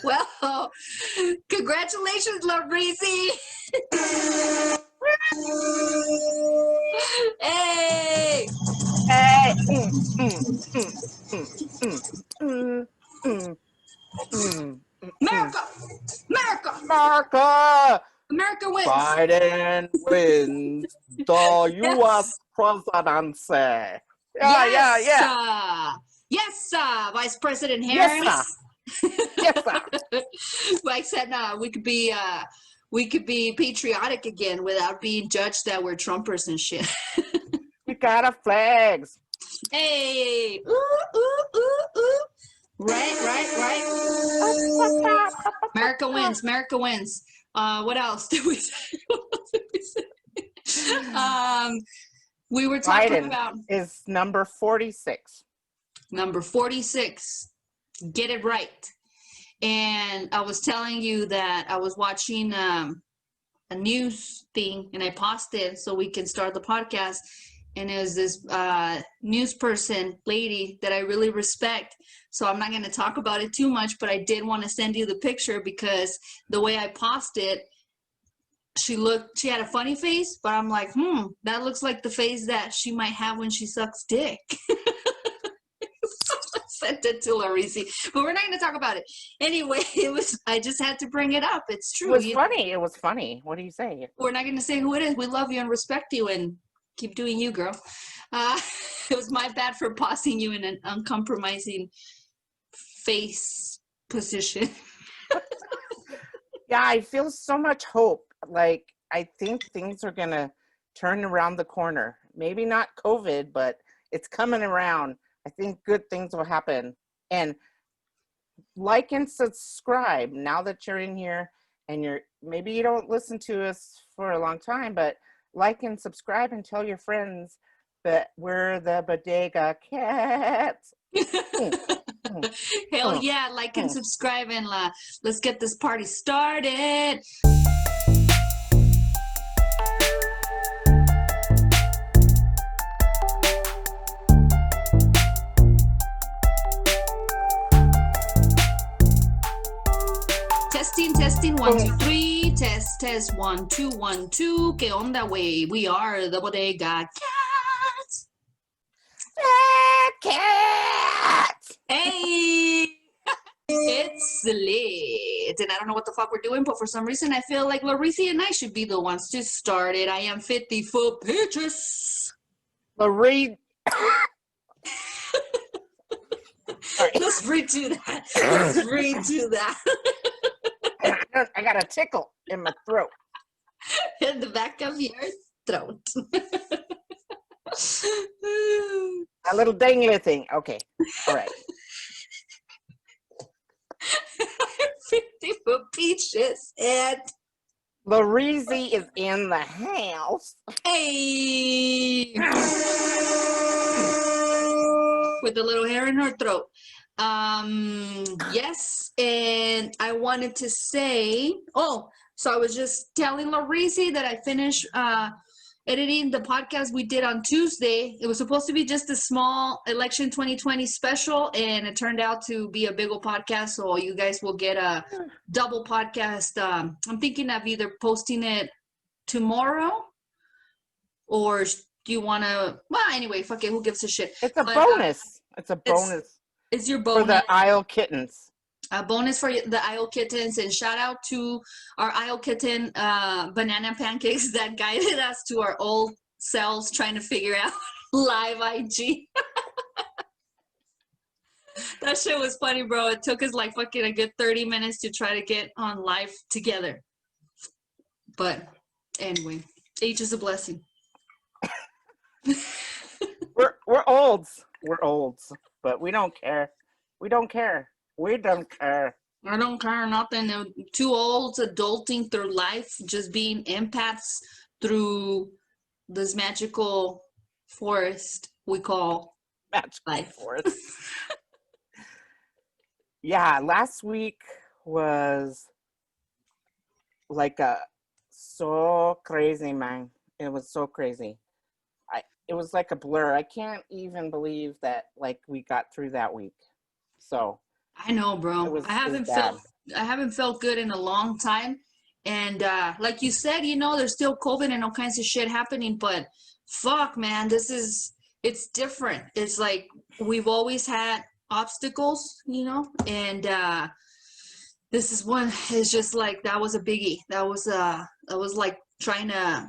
Well, congratulations, Labrizi. Hey, Hey, mm, mm, mm, mm, mm, mm. America, America, America! America wins. Biden wins the U.S. Yes, presidency. Yeah, yeah, yes, yeah. yes, Vice President Yes, sir. Harris. Yes, sir. Like I said, we could be patriotic again without being judged that we're Trumpers and shit. We got our flags. Hey, ooh, ooh, ooh, ooh. Right. America wins. America wins. What else did we say? We were talking Biden about is number 46. number 46. Get it right. And I was telling you that I was watching a news thing, and I paused it so we can start the podcast. And it was this news person lady that I really respect. So I'm not going to talk about it too much, but I did want to send you the picture because the way I paused it, she had a funny face, but I'm like, that looks like the face that she might have when she sucks dick. I sent it to Larisi, but we're not going to talk about it. Anyway, I just had to bring it up. It's true. It was funny. It was funny. What do you say? We're not going to say who it is. We love you and respect you and keep doing you, girl. It was my bad for pausing you in an uncompromising face position. Yeah, I feel so much hope. Like, I think things are going to turn around the corner. Maybe not COVID, but it's coming around. I think good things will happen. And like and subscribe now that you're in here, and maybe you don't listen to us for a long time, but like and subscribe and tell your friends that we're the Bodega Cats. Hell yeah, like and subscribe, and let's get this party started. Testing, 1, 2, 3. Test, 1, 2, 1, 2. ¿Qué onda, güey? We are the Bodega Cats. Cats! Hey! It's lit. And I don't know what the fuck we're doing, but for some reason I feel like Larisi and I should be the ones to start it. I am 50 for pitches. Larry. Let's redo that. I got a tickle in my throat. In the back of your throat. A little dangly thing. Okay. All right. 50 for peaches and Larisi is in the house. hey, with a little hair in her throat. Yes, and I wanted to say, so I was just telling Larisi that I finished editing the podcast we did on Tuesday. It was supposed to be just a small election 2020 special, and it turned out to be a big old podcast, so you guys will get a double podcast. I'm thinking of either posting it tomorrow, or do you want to, well, anyway, fuck it, who gives a shit? It's a bonus. It's a bonus. It's your bonus. For the Isle Kittens. A bonus for the Isle Kittens, and shout out to our Isle Kitten banana pancakes that guided us to our old selves trying to figure out live IG. That shit was funny, bro. It took us like fucking a good 30 minutes to try to get on live together. But anyway, age is a blessing. We're olds. We're olds, but we don't care. We don't care. We don't care. I don't care nothing. Too old, adulting through life, just being empaths through this magical forest we call life. Forest. Yeah, last week was like so crazy, man. It was so crazy. It was like a blur. I can't even believe that like we got through that week. So I know, bro. it was bad. I haven't felt good in a long time. And like you said, there's still COVID and all kinds of shit happening, but fuck, man, it's different. It's like we've always had obstacles, and this is one. It's just like that was a biggie. That was like trying to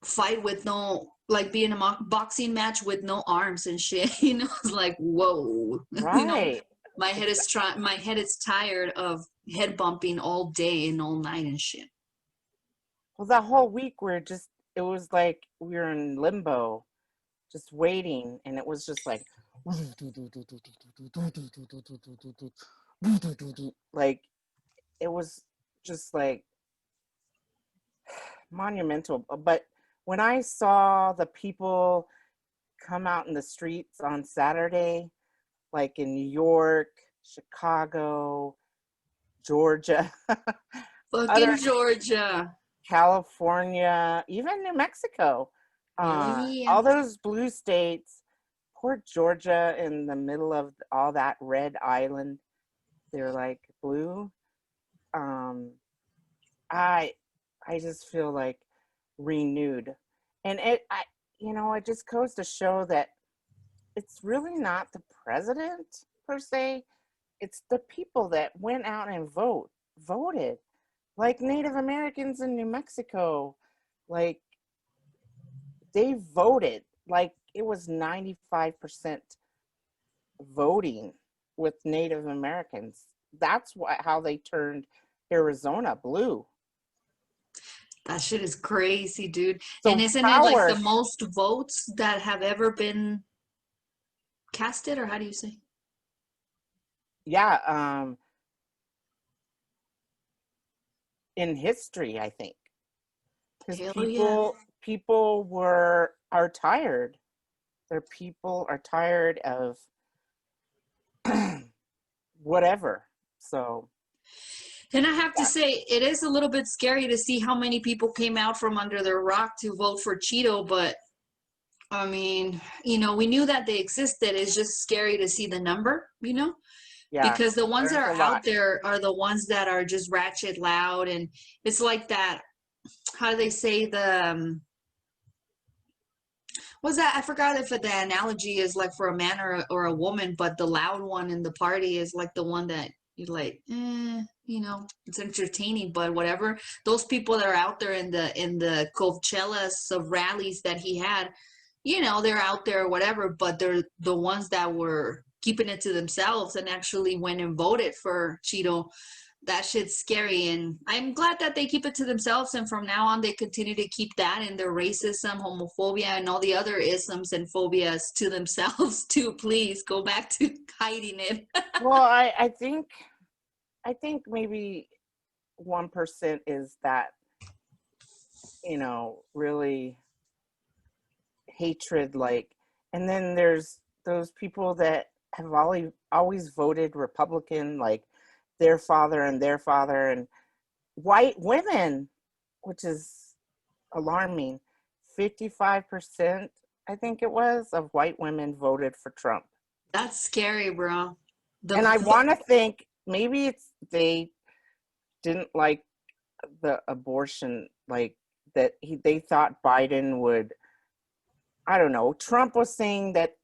fight with no, like be in a boxing match with no arms and shit. It's like, whoa. Right. My head is tired of head bumping all day and all night and shit. Well, that whole week it was like we were in limbo, just waiting, and it was just like, like, it was just like monumental. But when I saw the people come out in the streets on Saturday, like in New York, Chicago, Georgia, Fucking Georgia. California, even New Mexico, Yeah. all those blue states, poor Georgia in the middle of all that red island, they're like blue. I I just feel like renewed. And it just goes to show that it's really not the president per se. It's the people that went out and voted. Like Native Americans in New Mexico, like they voted. Like it was 95% voting with Native Americans. That's how they turned Arizona blue. That shit is crazy, dude. So And isn't it like the most votes that have ever been casted, or how do you say? Yeah, in history, I think, because people are tired. Their people are tired of whatever. So, and I have to say, it is a little bit scary to see how many people came out from under their rock to vote for Cheeto. But I mean, we knew that they existed. It's just scary to see the number, yeah, because the ones that there's are a lot. out there are the ones that are just ratchet loud. And it's like that. How do they say what's that? I forgot if the analogy is like for a man or a woman, but the loud one in the party is like the one that you're like, it's entertaining, but whatever. Those people that are out there in the Coachellas of rallies that he had, they're out there or whatever, but they're the ones that were keeping it to themselves and actually went and voted for Cheeto. That shit's scary, and I'm glad that they keep it to themselves, and from now on they continue to keep that and their racism, homophobia, and all the other isms and phobias to themselves too. Please go back to hiding it. Well, I think maybe 1% is that, really hatred, like, and then there's those people that have always voted Republican, like their father and white women, which is alarming. 55%, I think it was, of white women voted for Trump. That's scary, bro. And I want to think maybe they didn't like the abortion, like that they thought Biden would, I don't know. Trump was saying that,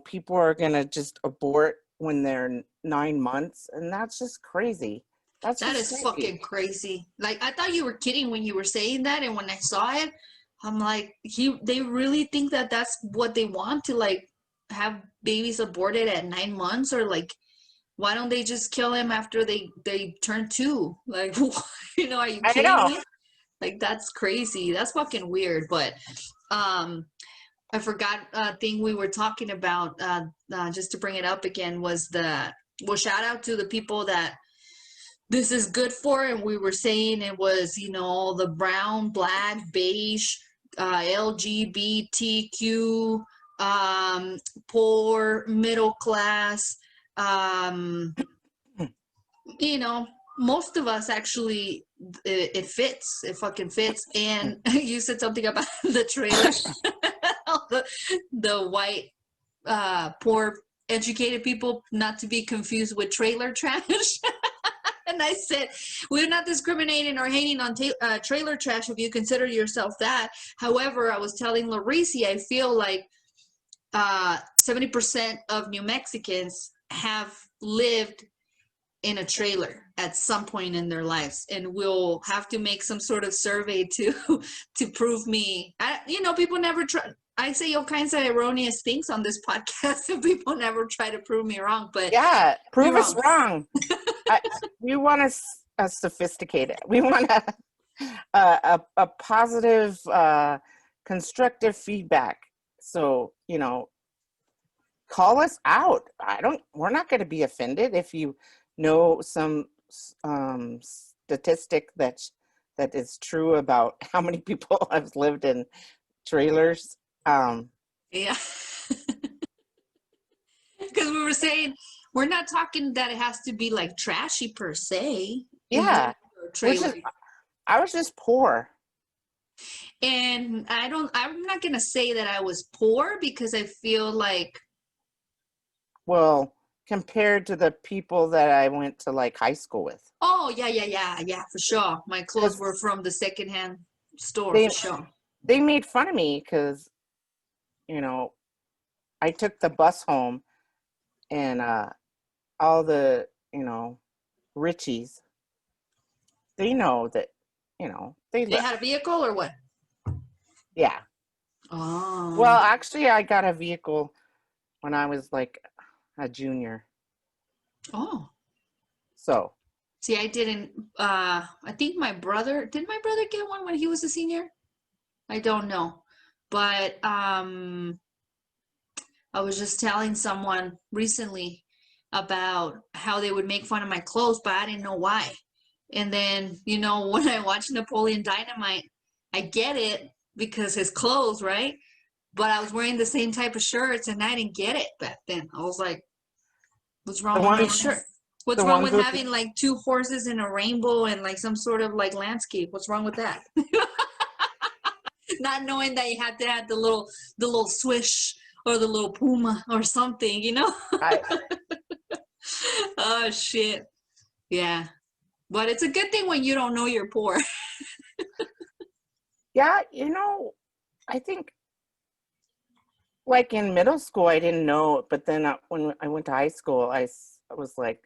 people are going to just abort when they're 9 months. And that's just crazy. That is crazy. Fucking crazy. Like, I thought you were kidding when you were saying that. And when I saw it, I'm like, they really think that that's what they want, to like have babies aborted at 9 months? Or like, why don't they just kill him after they turn 2? Like, are you kidding me? Like, that's crazy. That's fucking weird. But I forgot a thing we were talking about, just to bring it up again, was shout out to the people that this is good for. And we were saying it was, the brown, black, beige, LGBTQ, poor, middle class, most of us actually, it fits. It fucking fits. And you said something about the trailer. the white, poor educated people not to be confused with trailer trash. And I said, we're not discriminating or hating on trailer trash if you consider yourself that. However, I was telling Larisi, I feel like 70% of New Mexicans have lived in a trailer at some point in their lives, and we'll have to make some sort of survey to prove me. People never try. I say all kinds of erroneous things on this podcast, and people never try to prove me wrong. But yeah, prove us wrong. We want a sophisticated. We want a positive, constructive feedback. So, call us out. We're not going to be offended if you know some statistic that is true about how many people have lived in trailers. Yeah. Because we were saying, we're not talking that it has to be like trashy per se. Yeah. I was just poor. And I'm not going to say that I was poor, because I feel like, well, compared to the people that I went to like high school with. Oh, yeah, for sure. My clothes were from the secondhand store, for sure. They made fun of me because, I took the bus home, and all the, Richies, they know that, they had a vehicle or what? Yeah. Oh. Well, actually, I got a vehicle when I was like a junior. Oh. So. See, I didn't. I think did my brother get one when he was a senior? I don't know, but I was just telling someone recently about how they would make fun of my clothes, but I didn't know why. And then, when I watched Napoleon Dynamite, I get it because his clothes, right? But I was wearing the same type of shirts, and I didn't get it back then. I was like, what's wrong with my shirt? What's wrong with having like two horses in a rainbow and like some sort of like landscape? What's wrong with that? Not knowing that you had to have the little swish or the little puma or something, Oh shit. Yeah. But it's a good thing when you don't know you're poor. Yeah, I think like in middle school I didn't know, but then when I went to high school, I was like,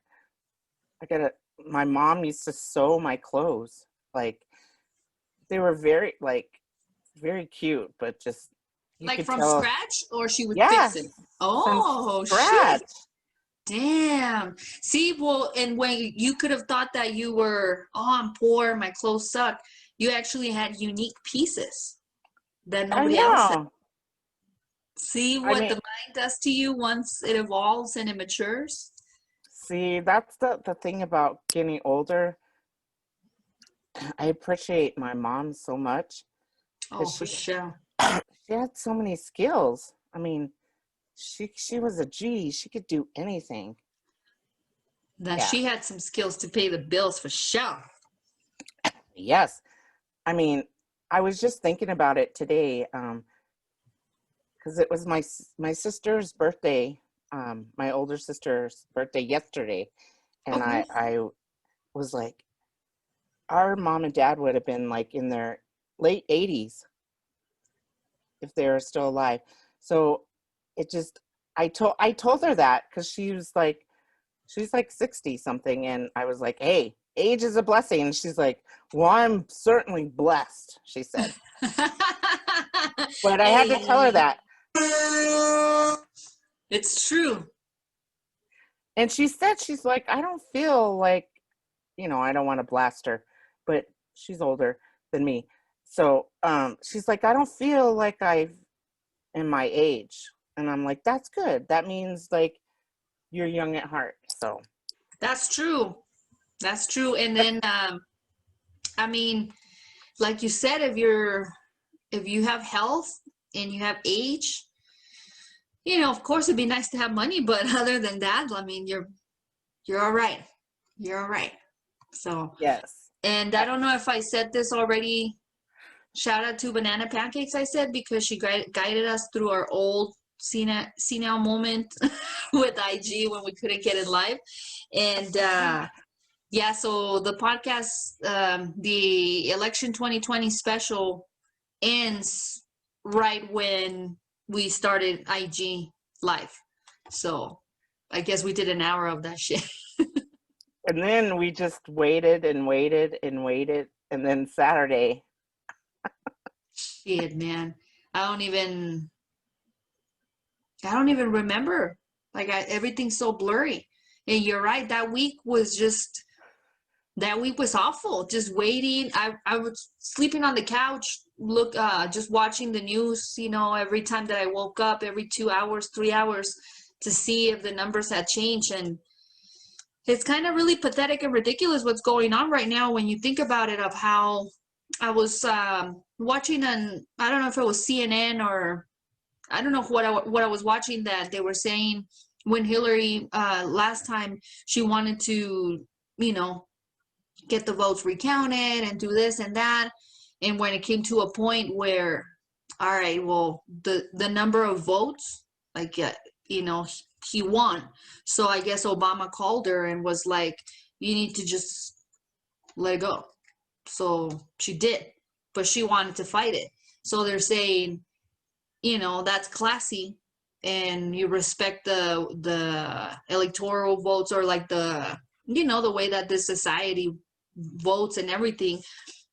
my mom used to sew my clothes. Like, they were very cute, but just like from scratch, or she would fix it? Oh, shit. Damn. See, well, and when you could have thought that you were, I'm poor, my clothes suck, you actually had unique pieces that nobody else had. See what the mind does to you once it evolves and it matures? See, that's the thing about getting older. I appreciate my mom so much. Oh, for sure. She had so many skills. I mean, she was a G. She could do anything. She had some skills to pay the bills, for sure. Yes. I mean, I was just thinking about it today, because it was my sister's birthday, my older sister's birthday yesterday, and I was like, our mom and dad would have been like in their late 80s if they were still alive. So it just, I told her that because she's like 60 something, and I was like, hey, age is a blessing. And she's like, well, I'm certainly blessed, she said. But I had to tell her that. It's true. And she said, she's like, I don't feel like, I don't want to blast her, but she's older than me. So she's like, I don't feel like I'm in my age. And I'm like, that's good. That means like you're young at heart. So that's true. That's true. And then, I mean, like you said, if you have health and you have age, of course it'd be nice to have money, but other than that, I mean, you're all right. You're all right. So, yes. And I don't know if I said this already. Shout out to Banana Pancakes, I said, because she guided us through our old senile moment with IG when we couldn't get it live. And yeah, so the podcast, the election 2020 special ends right when we started IG live. So I guess we did an hour of that shit. And then we just waited and waited and waited. And then Saturday. Shit, man. I don't even remember. Like everything's so blurry. And you're right, that week was awful. Just waiting. I was sleeping on the couch, just watching the news, every time that I woke up, every 2 hours, 3 hours, to see if the numbers had changed. And it's kind of really pathetic and ridiculous what's going on right now when you think about it, of how I was watching I don't know if it was CNN or I don't know what I was watching, that they were saying when Hillary last time she wanted to, get the votes recounted and do this and that. And when it came to a point where, all right, well, the number of votes, like, he won. So I guess Obama called her and was like, you need to just let it go. So she did, but she wanted to fight it. So they're saying, that's classy, and you respect the electoral votes, or like the way that this society votes and everything.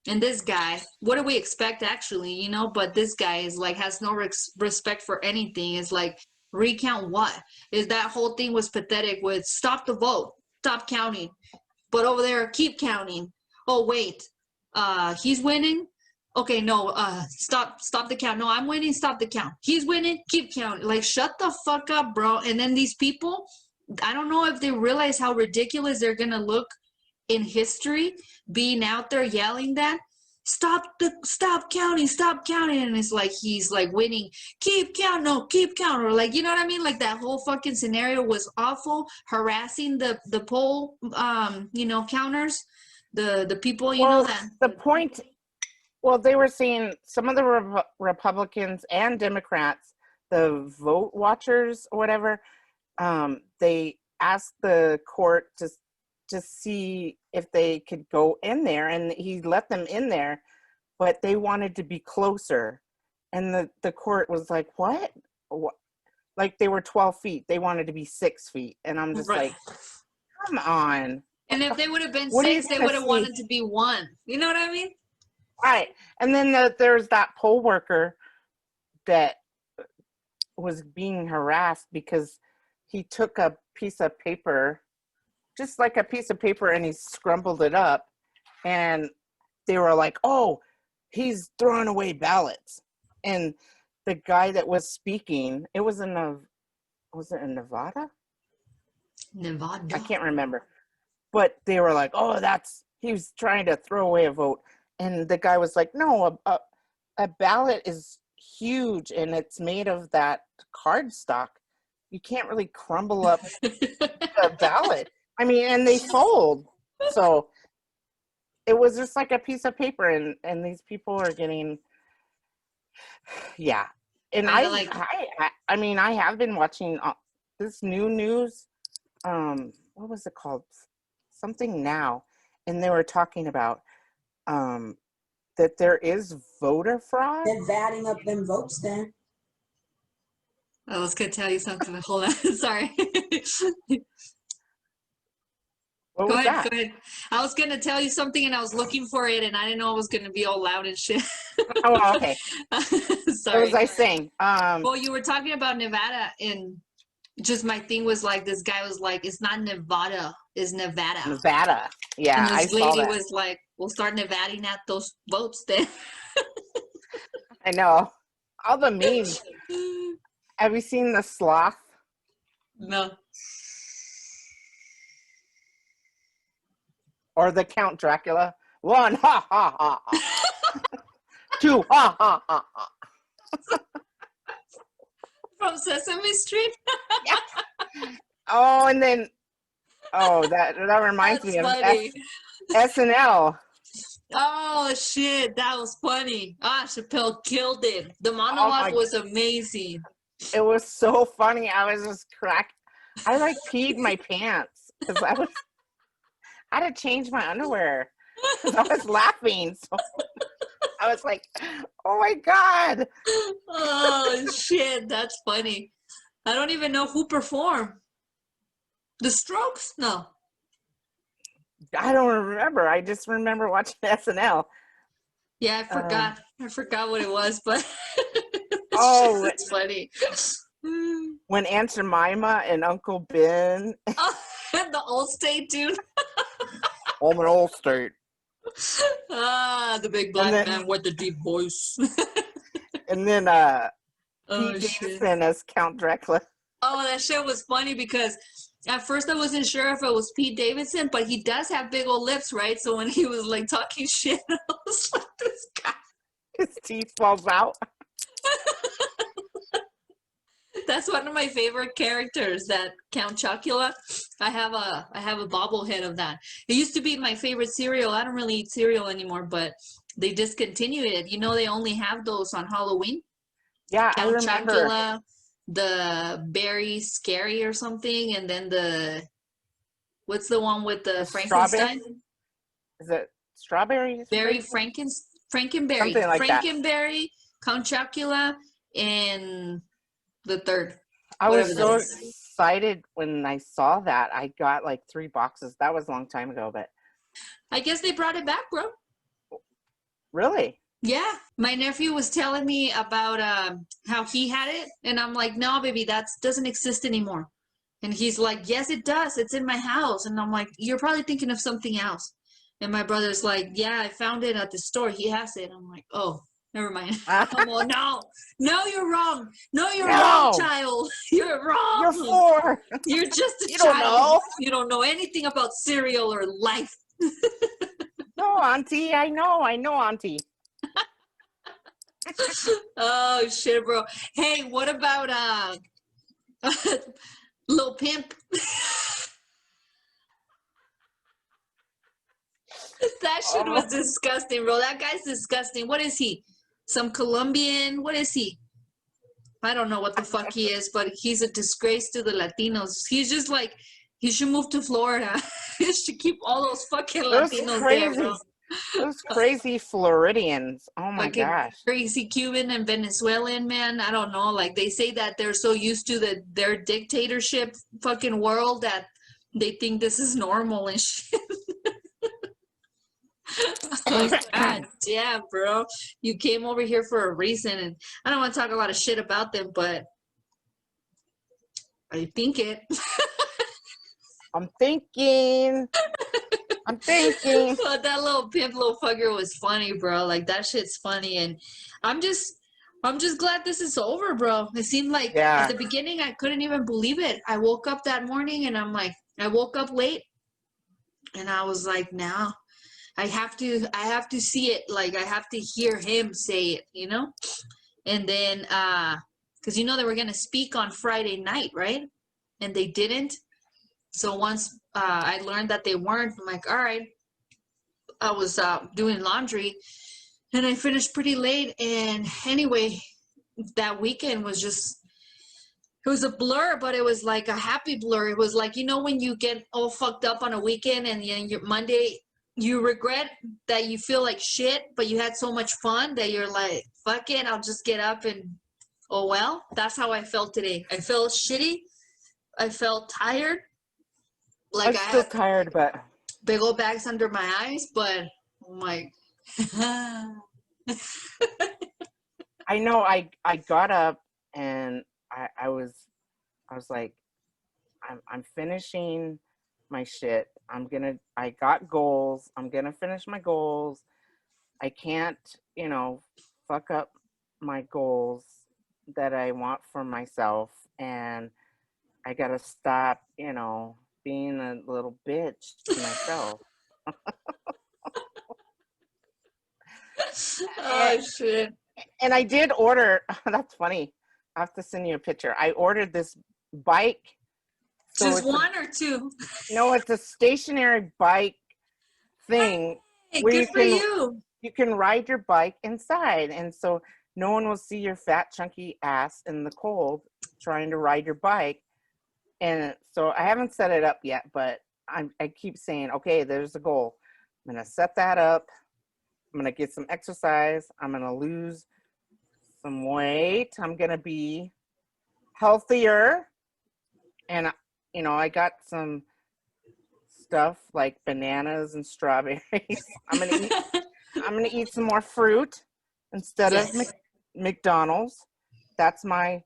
And this guy, what do we expect actually, but this guy is like, has no respect for anything. It's like, recount what? Is that whole thing was pathetic with stop the vote, stop counting, but over there keep counting. Oh wait, he's winning. Okay, no, stop the count. No, I'm winning, stop the count. He's winning, keep counting. Like, shut the fuck up, bro. And then these people, I don't know if they realize how ridiculous they're gonna look in history, being out there yelling that stop counting, and it's like he's like winning, keep counting, no, keep counting, or like, you know what I mean? Like, that whole fucking scenario was awful, harassing the poll counters, the people, that the point. Well, they were saying some of the Republicans and Democrats, the vote watchers or whatever, they asked the court to see if they could go in there, and he let them in there, but they wanted to be closer. And the court was like, what? Like, they were 12 feet. They wanted to be 6 feet. And I'm just like, come on. And if they would have been 6, they would have wanted to be 1. You know what I mean? Right. And then there's that poll worker that was being harassed because he took a piece of paper, just like a piece of paper, and he scrumpled it up. And they were like, oh, he's throwing away ballots. And the guy that was speaking, it was was it in Nevada? Nevada. I can't remember. But they were like, oh, he was trying to throw away a vote. And the guy was like, no, a ballot is huge, and it's made of that cardstock. You can't really crumble up a ballot. I mean, and they fold. So it was just like a piece of paper, and these people are getting, yeah. And I mean, I have been watching this new news. What was it called? Something Now. And they were talking about that there is voter fraud. They're vatting up them votes then. I was going to tell you something. Hold on. Sorry. What was that? Go ahead. I was going to tell you something, and I was looking for it, and I didn't know it was going to be all loud and shit. Oh, okay. Sorry. What was I saying? Well, you were talking about Nevada, and just my thing was like, this guy was like, it's not Nevada, it's Nevada. Nevada. Yeah, and this I saw lady that. was like, we'll start Nevading at those votes then. I know. All the memes. Have you seen the sloth? No. Or the Count Dracula? 1, ha, ha, ha, ha. 2, ha, ha, ha, ha. From Sesame Street? Yeah. Oh, and then, that reminds me of SNL. Oh, shit. That was funny. Chappelle killed it. The monologue was amazing. It was so funny. I was just I like peed my pants because I had to change my underwear because I was laughing. So I was like, oh my God. Oh shit, that's funny. I don't even know who performed. The Strokes? No. I don't remember. I just remember watching SNL. Yeah, I forgot. I forgot what it was, but Oh, it's funny. when Aunt Jemima and Uncle Ben. Oh, the old state dude. I'm an old state. Ah, the big black man with the deep voice. And then Oh Pete shit. Davidson as Count Dracula. Oh, that shit was funny because at first I wasn't sure if it was Pete Davidson, but he does have big old lips, right? So when he was like talking shit, I was like, this guy. His teeth falls out. That's one of my favorite characters, that Count Chocula. I have a bobblehead of that. It used to be my favorite cereal. I don't really eat cereal anymore, but they discontinued it. You know, they only have those on Halloween. Yeah, Count I remember. Chocula, the Berry Scary or something, and then what's the one with the Frankenstein? Is it strawberries? Frankenberry, Something like that. Frankenberry, Count Chocula, and the third. I was so Whatever that is. excited when I saw that. I got like 3 boxes. That was a long time ago, but I guess they brought it back, bro. really? Yeah, my nephew was telling me about how he had it, and I'm like, no, baby, that doesn't exist anymore. And he's like, yes, it does. It's in my house. And I'm like, you're probably thinking of something else. And my brother's like, yeah, I found it at the store. He has it. I'm like, oh, never mind. I'm like, no, you're wrong. No, you're wrong, child. You're wrong. You're 4. You're just a You child. don't know. You don't know anything about cereal or life. No, Auntie. I know, Auntie. Oh shit, bro. Hey, what about Lil Pimp? That shit was disgusting, bro. That guy's disgusting. What is he? Some Colombian? What is he? I don't know what the fuck he is, but he's a disgrace to the Latinos. He's just like, he should move to Florida. He should keep all those fucking Latinos there, bro. Those crazy Floridians. Oh my Fucking gosh. crazy Cuban and Venezuelan, man. I don't know. Like, they say that they're so used to their dictatorship fucking world that they think this is normal and shit. Oh, God damn, bro. You came over here for a reason, and I don't want to talk a lot of shit about them, but I think it. I'm thinking. But that little pimp little fucker was funny, bro. Like, that shit's funny, and I'm just glad this is over, bro. It seemed like at the beginning I couldn't even believe it. I woke up that morning and I'm like, I woke up late and I was like, nah, I have to see it. Like, I have to hear him say it, you know? And then because you know they were gonna speak on Friday night, right? And they didn't. So once I learned that they weren't, I'm like, all right. I was doing laundry, and I finished pretty late. And anyway, that weekend was just, it was a blur, but it was like a happy blur. It was like, you know, when you get all fucked up on a weekend and then your Monday, you regret that you feel like shit, but you had so much fun that you're like, fuck it, I'll just get up and, oh well. That's how I felt today. I felt shitty. I felt tired. Like, I'm still tired, but big old bags under my eyes, but I'm like, I know I got up and I was like, I'm finishing my shit. I got goals. I'm gonna finish my goals. I can't, you know, fuck up my goals that I want for myself, and I gotta stop, you know, being a little bitch to myself. oh shit. And I did order, that's funny. I have to send you a picture. I ordered this bike. So just one or two? No, it's a stationary bike thing. Hey, where good for you. You can ride your bike inside. And so no one will see your fat, chunky ass in the cold trying to ride your bike. And so I haven't set it up yet, but I keep saying, okay, there's a goal. I'm going to set that up. I'm going to get some exercise. I'm going to lose some weight. I'm going to be healthier. And, you know, I got some stuff like bananas and strawberries. I'm going to eat some more fruit instead of McDonald's. That's my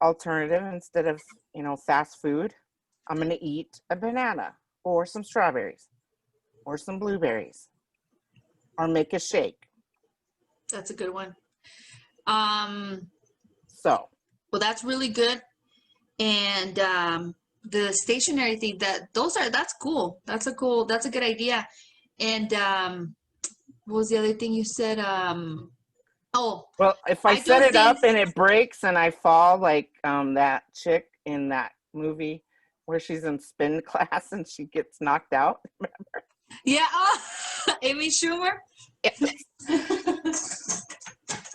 alternative. Instead of, you know, fast food, I'm going to eat a banana or some strawberries or some blueberries or make a shake. That's a good one. So, well, that's really good. And the stationary thing, that's cool. That's a good idea. And what was the other thing you said? Well, if I set it up and it breaks and I fall like that chick in that movie where she's in spin class and she gets knocked out, remember? Yeah, Amy Schumer. Yes.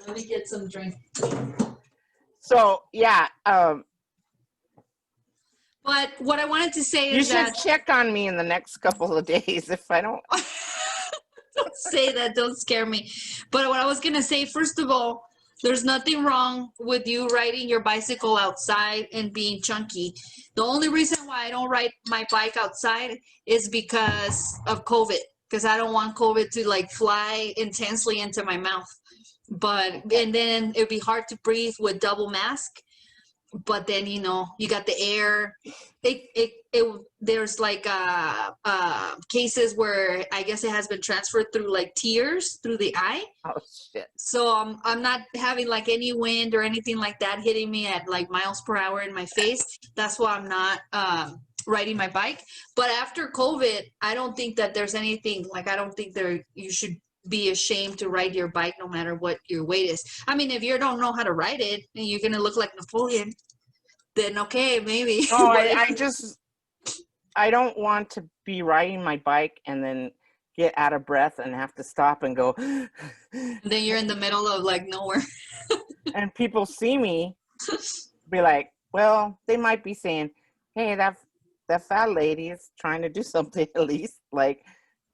Let me get some drink. So, yeah. But what I wanted to say is that you should check on me in the next couple of days if I don't. Don't say that. Don't scare me. But what I was going to say, first of all, there's nothing wrong with you riding your bicycle outside and being chunky. The only reason why I don't ride my bike outside is because of COVID, because I don't want COVID to like fly intensely into my mouth. And then it'd be hard to breathe with double mask. But then, you know, you got the air. There's like cases where I guess it has been transferred through like tears through the eye. Oh shit! So I'm not having like any wind or anything like that hitting me at like miles per hour in my face. That's why I'm not riding my bike. But after COVID, I don't think that there's anything like I don't think you should be ashamed to ride your bike no matter what your weight is. I mean, if you don't know how to ride it and you're gonna look like Napoleon, then okay, maybe. Oh, I don't want to be riding my bike and then get out of breath and have to stop and go. Then you're in the middle of like nowhere. And people see me, be like, well, they might be saying, hey, that fat lady is trying to do something at least, like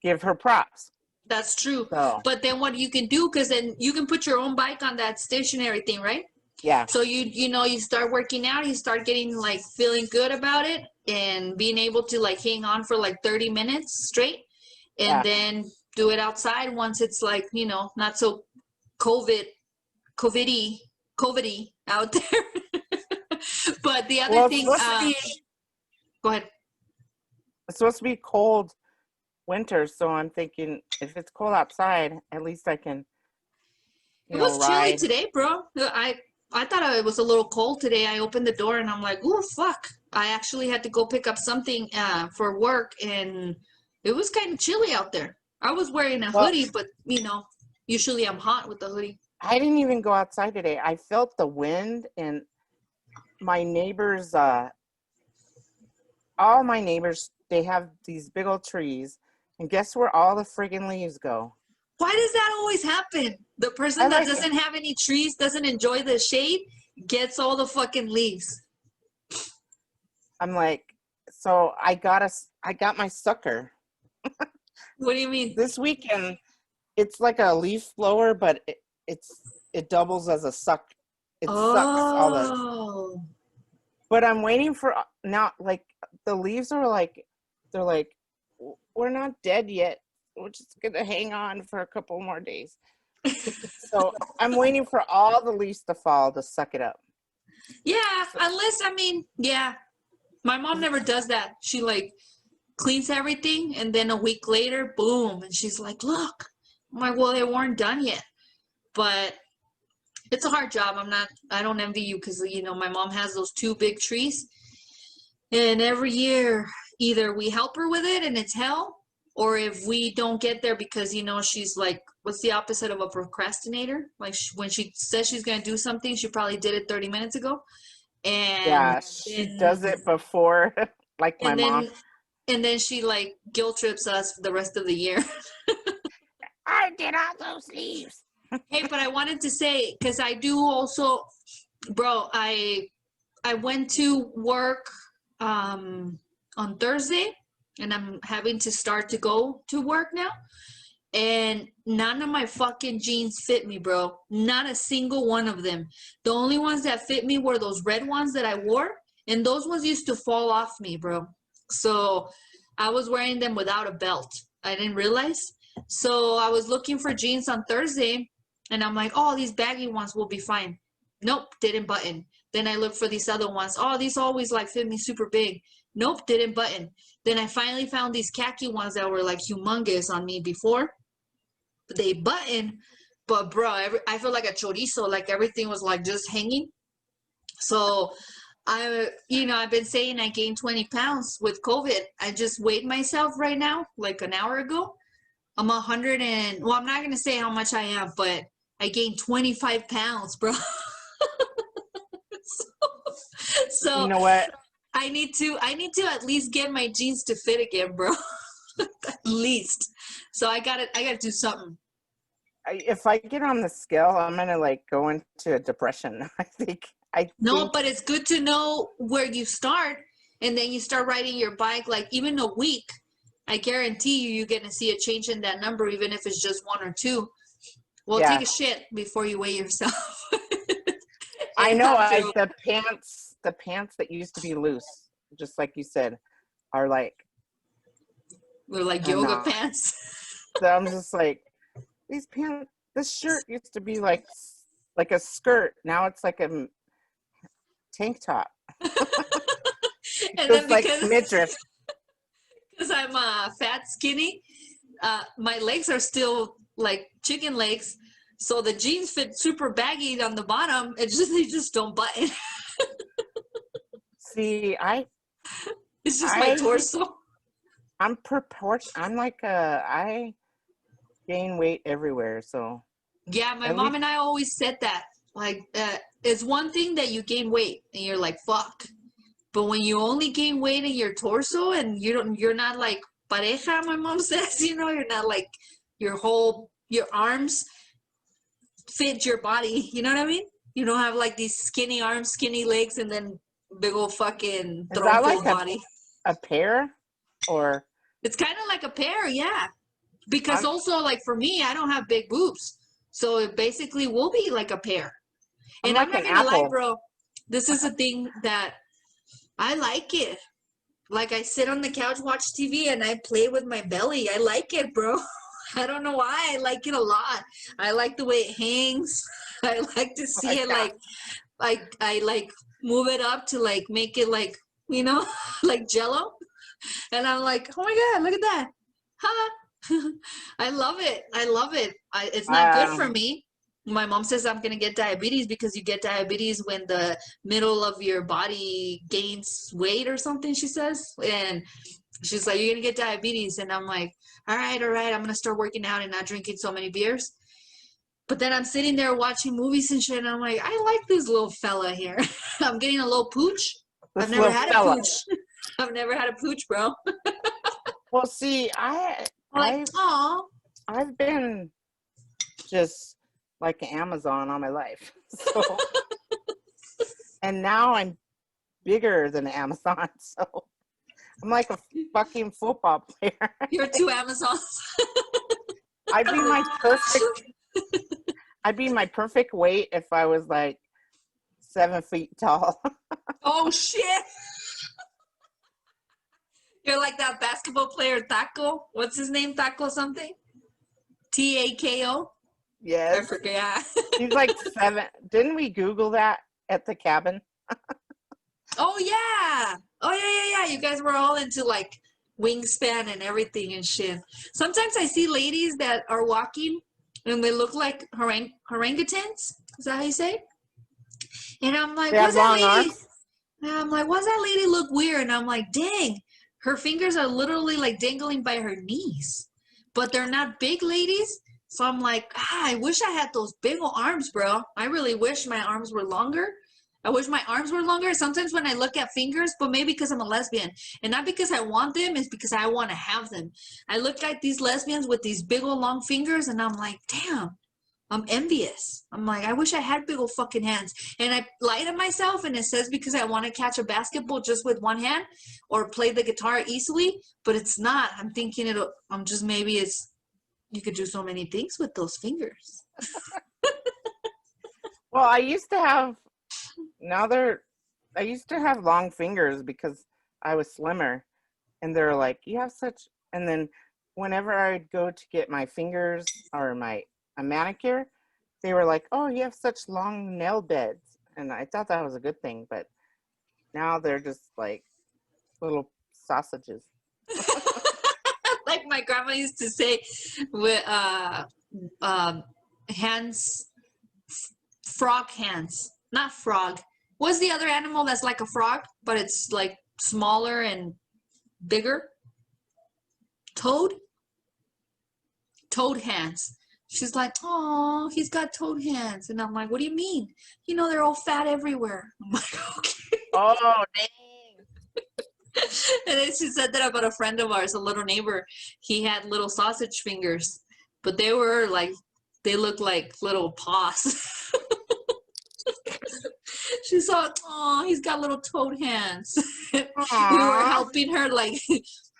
give her props. That's true. So, but then what you can do, because then you can put your own bike on that stationary thing, right? Yeah. So you start working out, you start getting like feeling good about it and being able to like hang on for like 30 minutes straight and then do it outside once it's like, you know, not so COVID-y out there. But the other thing, go ahead. It's supposed to be cold winter, so I'm thinking if it's cold outside, at least I can. It was chilly today, bro. I thought it was a little cold today. I opened the door and I'm like, oh fuck! I actually had to go pick up something for work, and it was kind of chilly out there. I was wearing a hoodie, but you know, usually I'm hot with the hoodie. I didn't even go outside today. I felt the wind, and my neighbors, all my neighbors, they have these big old trees. And guess where all the friggin' leaves go? Why does that always happen? The person that doesn't have any trees, doesn't enjoy the shade, gets all the fucking leaves. I'm like, so I got my sucker. What do you mean? This weekend, it's like a leaf blower, but it doubles as a suck. It sucks all the. But I'm waiting for now. Like the leaves are like, they're like, we're not dead yet. We're just gonna hang on for a couple more days. So I'm waiting for all the leaves to fall to suck it up. Yeah, unless my mom never does that. She like cleans everything, and then a week later, boom, and she's like, "Look." I'm like, "Well, they weren't done yet," but it's a hard job. I don't envy you because you know my mom has those 2 big trees, and every year either we help her with it and it's hell. Or if we don't get there because, you know, she's like, what's the opposite of a procrastinator? Like when she says she's going to do something, she probably did it 30 minutes ago. And she does it before, like my mom. And then she like guilt trips us for the rest of the year. I did all those leaves. Hey, but I wanted to say, because I do also, bro, I went to work on Thursday, and I'm having to start to go to work now. And none of my fucking jeans fit me, bro. Not a single one of them. The only ones that fit me were those red ones that I wore, and those ones used to fall off me, bro. So I was wearing them without a belt. I didn't realize. So I was looking for jeans on Thursday, and I'm like, oh, these baggy ones will be fine. Nope, didn't button. Then I looked for these other ones. Oh, these always like fit me super big. Nope, didn't button. Then I finally found these khaki ones that were like humongous on me before. They button, but bro, I feel like a chorizo, like everything was like just hanging. So I've been saying I gained 20 pounds with COVID. I just weighed myself right now, like an hour ago. I'm 100 and, well, I'm not going to say how much I am, but I gained 25 pounds, bro. so You know what? I need to at least get my jeans to fit again, bro. At least. So I gotta do something. If I get on the scale, I'm gonna like go into a depression. No, but it's good to know where you start, and then you start riding your bike like even a week. I guarantee you're gonna see a change in that number, even if it's just 1 or 2. Well, Yeah. take a shit before you weigh yourself. I know. The pants that used to be loose, just like you said, are like They're like yoga pants. So I'm just like, these pants. This shirt used to be like a skirt. Now it's like a tank top. And then like midriff. Because I'm fat, skinny, my legs are still like chicken legs. So the jeans fit super baggy on the bottom. They just don't button. See, It's just my torso. I'm like I gain weight everywhere. So yeah, my mom and I always said that. Like, it's one thing that you gain weight and you're like, fuck. But when you only gain weight in your torso and you're not like pareja, my mom says, you're not like your arms fit your body. You know what I mean? You don't have like these skinny arms, skinny legs, and then big old fucking tronco like body. A pair, or it's kind of like a pair, yeah. Because also, like for me, I don't have big boobs, so it basically will be like a pair. And I'm not gonna lie, bro. This is a thing that I like it. Like I sit on the couch, watch TV, and I play with my belly. I like it, bro. I don't know why. I like it a lot. I like the way it hangs. I like to see it like I like move it up to like make it like, like jello. And I'm like, oh my God, look at that. Huh? I love it. I love it. It's not good for me. My mom says I'm going to get diabetes because you get diabetes when the middle of your body gains weight or something, she says. And she's like, you're going to get diabetes. And I'm like, all right. I'm going to start working out and not drinking so many beers. But then I'm sitting there watching movies and shit. And I'm like, I like this little fella here. I'm getting a little pooch. I've never had a pooch. I've never had a pooch, bro. Well, see, I've been just like Amazon all my life. So, and now I'm bigger than Amazon. So I'm like a fucking football player. You're 2 Amazons. I'd be my perfect weight if I was like 7 feet tall. Oh shit. You're like that basketball player Taco. What's his name? Taco something? Tako? Yes. I forget. He's like 7. Didn't we Google that at the cabin? Oh yeah. Oh yeah. You guys were all into like wingspan and everything and shit. Sometimes I see ladies that are walking and they look like orangutans. Is that how you say? And I'm like, what's that lady? And I'm like, what's that lady look weird? And I'm like, dang, her fingers are literally like dangling by her knees, but they're not big ladies. So I'm like, I wish I had those big old arms, bro. I really wish my arms were longer. I wish my arms were longer. Sometimes when I look at fingers, but maybe because I'm a lesbian and not because I want them, it's because I want to have them. I look at these lesbians with these big old long fingers and I'm like, damn, I'm envious. I'm like, I wish I had big old fucking hands. And I lie to myself, and it says because I want to catch a basketball just with one hand or play the guitar easily, but it's not. I'm thinking maybe it's, you could do so many things with those fingers. Well, I used to have long fingers because I was slimmer, and they're like, you have such, and then whenever I'd go to get my fingers or a manicure, they were like, oh, you have such long nail beds. And I thought that was a good thing, but now they're just like little sausages. Like my grandma used to say, with hands, frog hands, not frog. What's the other animal that's like a frog, but it's like smaller and bigger? Toad hands. She's like, oh, he's got toad hands. And I'm like, what do you mean? They're all fat everywhere. I'm like, okay. Oh, dang. And then she said that about a friend of ours, a little neighbor. He had little sausage fingers, but they looked like little paws. She saw, oh, he's got little toad hands. We were helping her like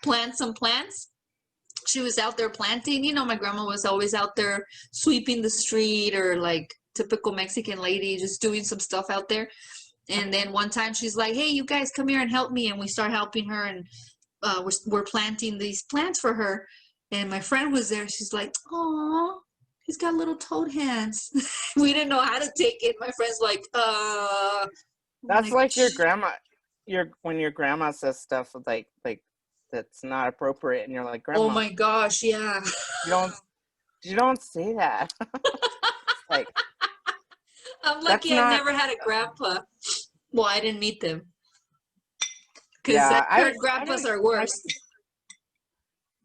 plant some plants. She was out there planting. My grandma was always out there sweeping the street, or like typical Mexican lady, just doing some stuff out there. And then one time she's like, hey, you guys come here and help me. And we start helping her, and we're planting these plants for her. And my friend was there. She's like, oh, he's got little toad hands. We didn't know how to take it. My friend's like, That's like your grandma. When your grandma says stuff like that's not appropriate, and you're like, grandma, oh my gosh, yeah. you don't say that. Like, I'm lucky I never had a grandpa. Well, I didn't meet them. Because I've heard grandpas are worse.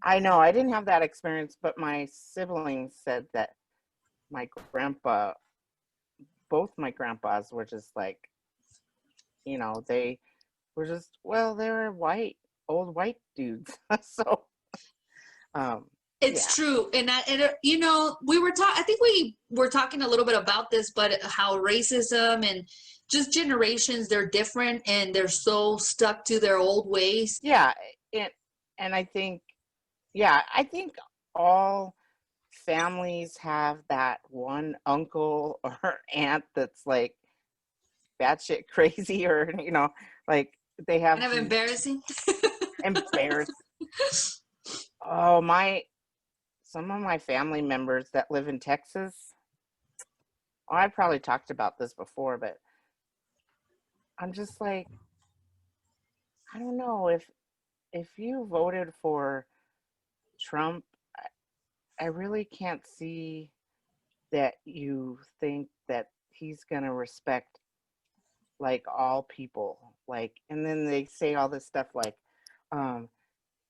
I know. I didn't have that experience, but my siblings said that both my grandpas were just like, they were just, they were old white dudes. So, it's true. And we were I think we were talking a little bit about this, but how racism and just generations, they're different, and they're so stuck to their old ways. Yeah. And I think all families have that one uncle or aunt that's like batshit crazy, or like they have kind of embarrassing. Oh, some of my family members that live in Texas. Oh, I probably talked about this before, but I'm just like, I don't know, if you voted for Trump, I really can't see that you think that he's going to respect like all people, like, and then they say all this stuff like,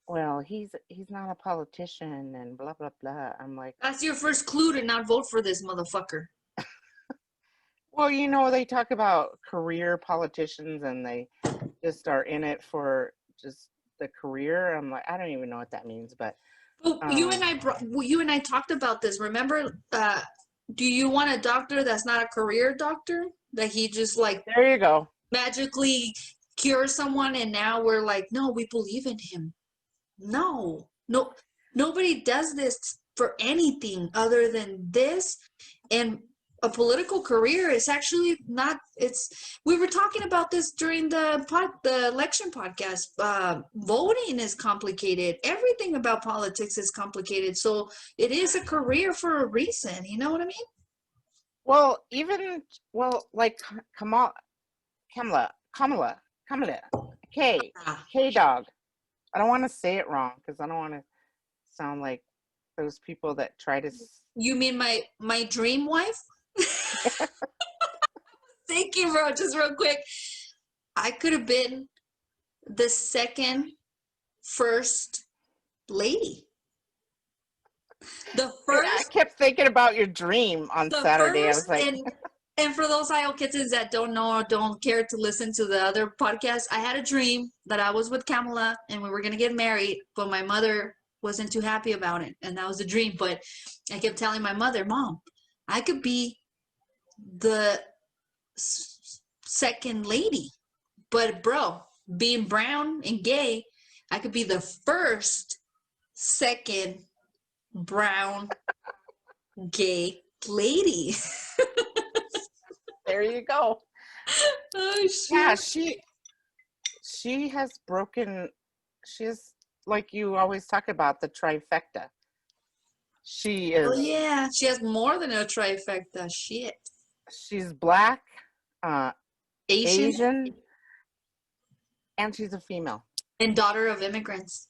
well, he's not a politician and blah blah blah. I'm like, that's your first clue to not vote for this motherfucker. Well, they talk about career politicians, and they just are in it for just the career. I'm like, I don't even know what that means, but you and I talked about this. Remember, do you want a doctor that's not a career doctor? That he just like, there you go, magically cure someone, and now we're like, no, we believe in him. No, nobody does this for anything other than this. And a political career is actually not, we were talking about this during the election podcast. Voting is complicated. Everything about politics is complicated. So it is a career for a reason. You know what I mean? Well, like Kamala, K-Dog. I don't want to say it wrong because I don't want to sound like those people that try to. You mean my dream wife? Thank you, bro. Just real quick, I could have been the second first lady. The first. I kept thinking about your dream on Saturday. I was like, and for those IO kittens that don't know or don't care to listen to the other podcast, I had a dream that I was with Kamala and we were gonna get married, but my mother wasn't too happy about it, and that was a dream. But I kept telling my mother, Mom, I could be the second lady. But bro, being brown and gay, I could be the first second brown gay lady. There you go. Oh shit. Yeah, she has broken. She's like you always talk about the trifecta. She is. Oh yeah, she has more than a trifecta. Shit. She's black, Asian, Asian, and she's a female. and daughter of immigrants.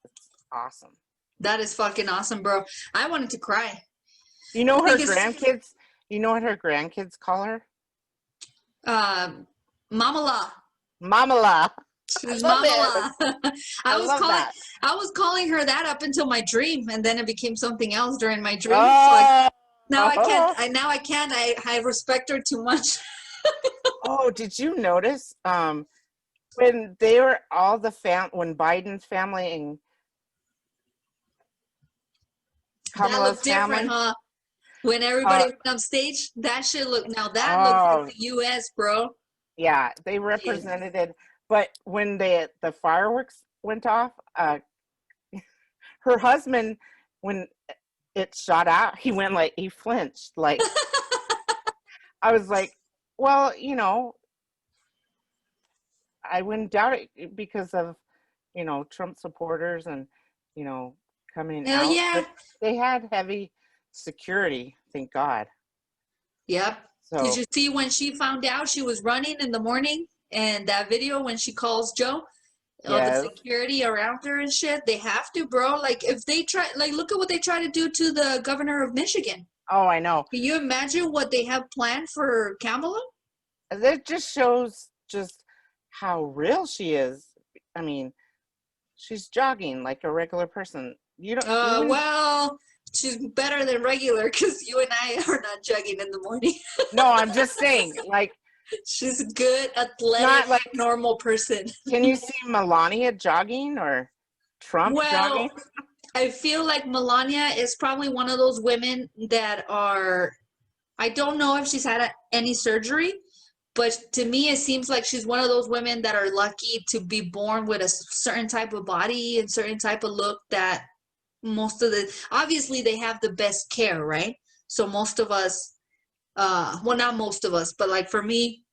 It's awesome. That is fucking awesome, bro. I wanted to cry. You know I her think it's- grandkids. You know what her grandkids call her? Mama La. Mama La. She's love Mama La. I love that. I was calling her that up until my dream, and then it became something else during my dream. So Oh, now I can't. I respect her too much. oh, did you notice? When they were all when Biden's family and That Kamala's looked different, family, huh? When everybody went on stage, that shit looked. Now that looks like the U.S., bro. yeah, they represented it. But when the fireworks went off, her husband, when it shot out, he went like he flinched. Like I was like, well, you know, I wouldn't doubt it because of, you know, Trump supporters and, you know, coming Hell out. yeah. But they had heavy security, thank God. Yep. So Did you see when she found out she was running in the morning, and that video when she calls Joe? All yes. the security around her and shit. They have to, bro. Like if they try, like look at what they try to do to the governor of Michigan. Oh, I know. Can you imagine what they have planned for Kamala? That just shows just how real she is. I mean, she's jogging like a regular person. You don't. You wouldn't- Well, she's better than regular because you and I are not jogging in the morning. no, I'm just saying. Like, She's a good, athletic, not like normal person. Can you see Melania jogging or Trump jogging? I feel like Melania is probably one of those women that are, I don't know if she's had any surgery, but to me, it seems like she's one of those women that are lucky to be born with a certain type of body and certain type of look that obviously they have the best care, right? So most of us, well, not most of us, but like for me,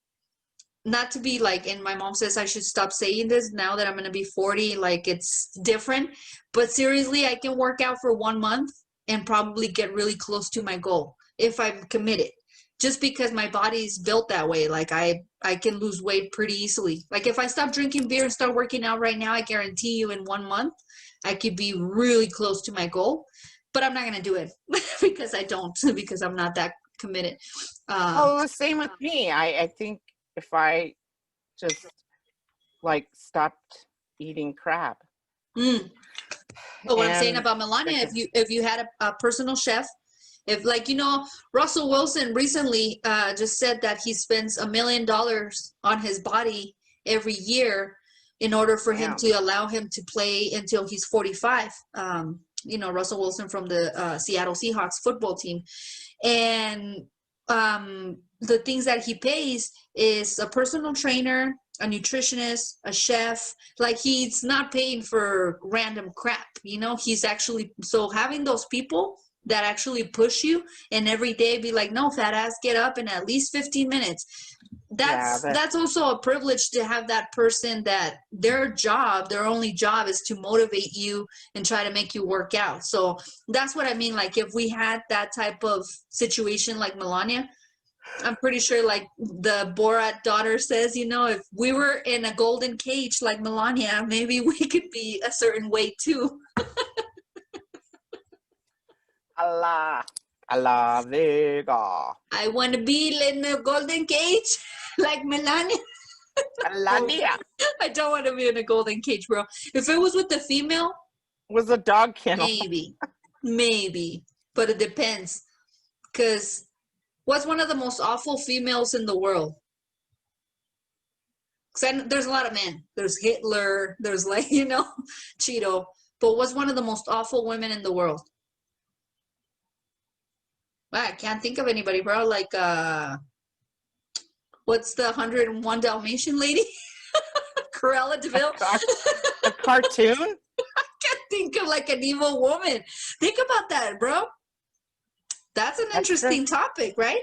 not to be like, and my mom says I should stop saying this now that I'm going to be 40, like it's different, but seriously, I can work out for 1 month and probably get really close to my goal if I'm committed, just because my body's built that way. Like I can lose weight pretty easily. Like if I stop drinking beer and start working out right now, I guarantee you in 1 month, I could be really close to my goal, but I'm not going to do it because because I'm not that committed. Oh, the same with me. I think if I just like stopped eating crap. But what I'm saying about Melania, if you had a personal chef, if like, you know, Russell Wilson recently just said that he spends $1 million on his body every year in order for him to allow him to play until he's 45. You know, Russell Wilson from the Seattle Seahawks football team. And the things that he pays is a personal trainer, a nutritionist, a chef. Like he's not paying for random crap, you know. He's actually, so having those people that actually push you and every day be like, no, fat ass, get up in at least 15 minutes. That's also a privilege to have that person that their only job is to motivate you and try to make you work out. So that's what I mean. Like if we had that type of situation like Melania, I'm pretty sure like the Borat daughter says, you know, if we were in a golden cage like Melania, maybe we could be a certain way too. Allah Vega. I want to be in a golden cage like Melania. I don't want to be in a golden cage, bro. If it was with the female, was a dog kennel. Maybe, but it depends. Because what's one of the most awful females in the world? Because there's a lot of men. There's Hitler. There's like, you know, Cheeto. But what's one of the most awful women in the world? I can't think of anybody, bro. Like, what's the 101 Dalmatian lady? Cruella A, DeVille. car- a cartoon? Can't think of like an evil woman. Think about that, bro. That's an That's true. interesting topic, right?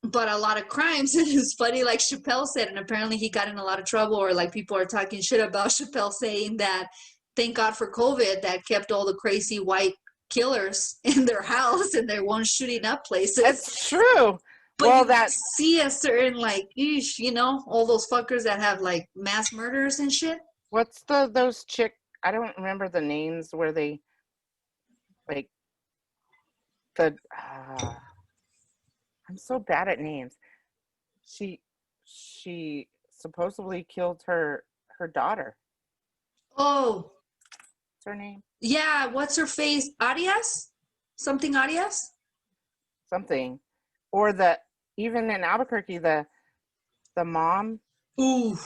But a lot of crimes, and it's funny, like Chappelle said, and apparently he got in a lot of trouble, or like people are talking shit about Chappelle saying that thank God for COVID that kept all the crazy white killers in their house and they weren't shooting up places. That's true. But Well, you that see a certain like, eesh, you know, all those fuckers that have like mass murders and shit. what's those chick? I don't remember the names where they like the. I'm so bad at names. She supposedly killed her daughter. Oh, What's her name? yeah. What's her face? Arias? Something Arias? Something, or even in Albuquerque, the mom. Ooh,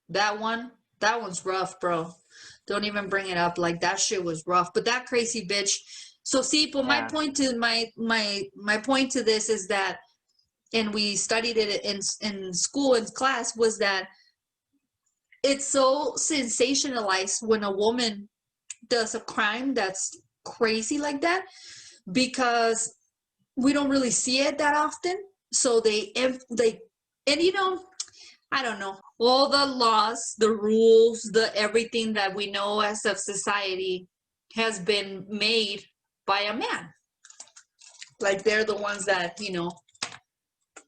that one's rough, bro. Don't even bring it up. Like that shit was rough. But that crazy bitch. So see, but my Yeah. point to my point to this is that, and we studied it in school in class, was that it's so sensationalized when a woman does a crime that's crazy like that, because we don't really see it that often. So they and you know, I don't know, all the laws, the rules, the everything that we know as a society has been made by a man. Like they're the ones that, you know,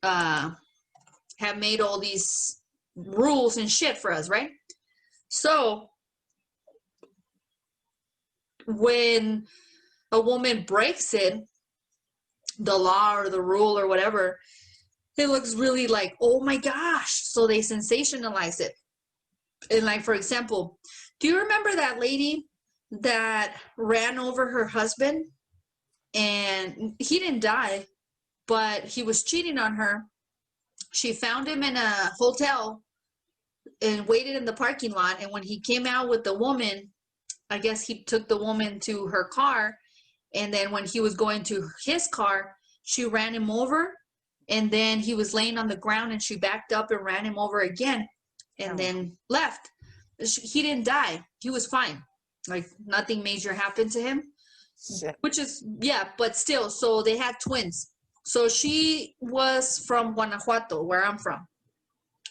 have made all these rules and shit for us, right? So when a woman breaks it, the law or the rule or whatever, it looks really like, oh my gosh. So they sensationalize it. And like, for example, do you remember that lady that ran over her husband and he didn't die, but he was cheating on her? She found him in a hotel and waited in the parking lot. And when he came out with the woman, I guess he took the woman to her car. And then when he was going to his car, she ran him over. And then he was laying on the ground and she backed up and ran him over again and then left. He didn't die. He was fine. Like nothing major happened to him, Shit. which is, yeah, but still. So they had twins. So she was from Guanajuato, where I'm from.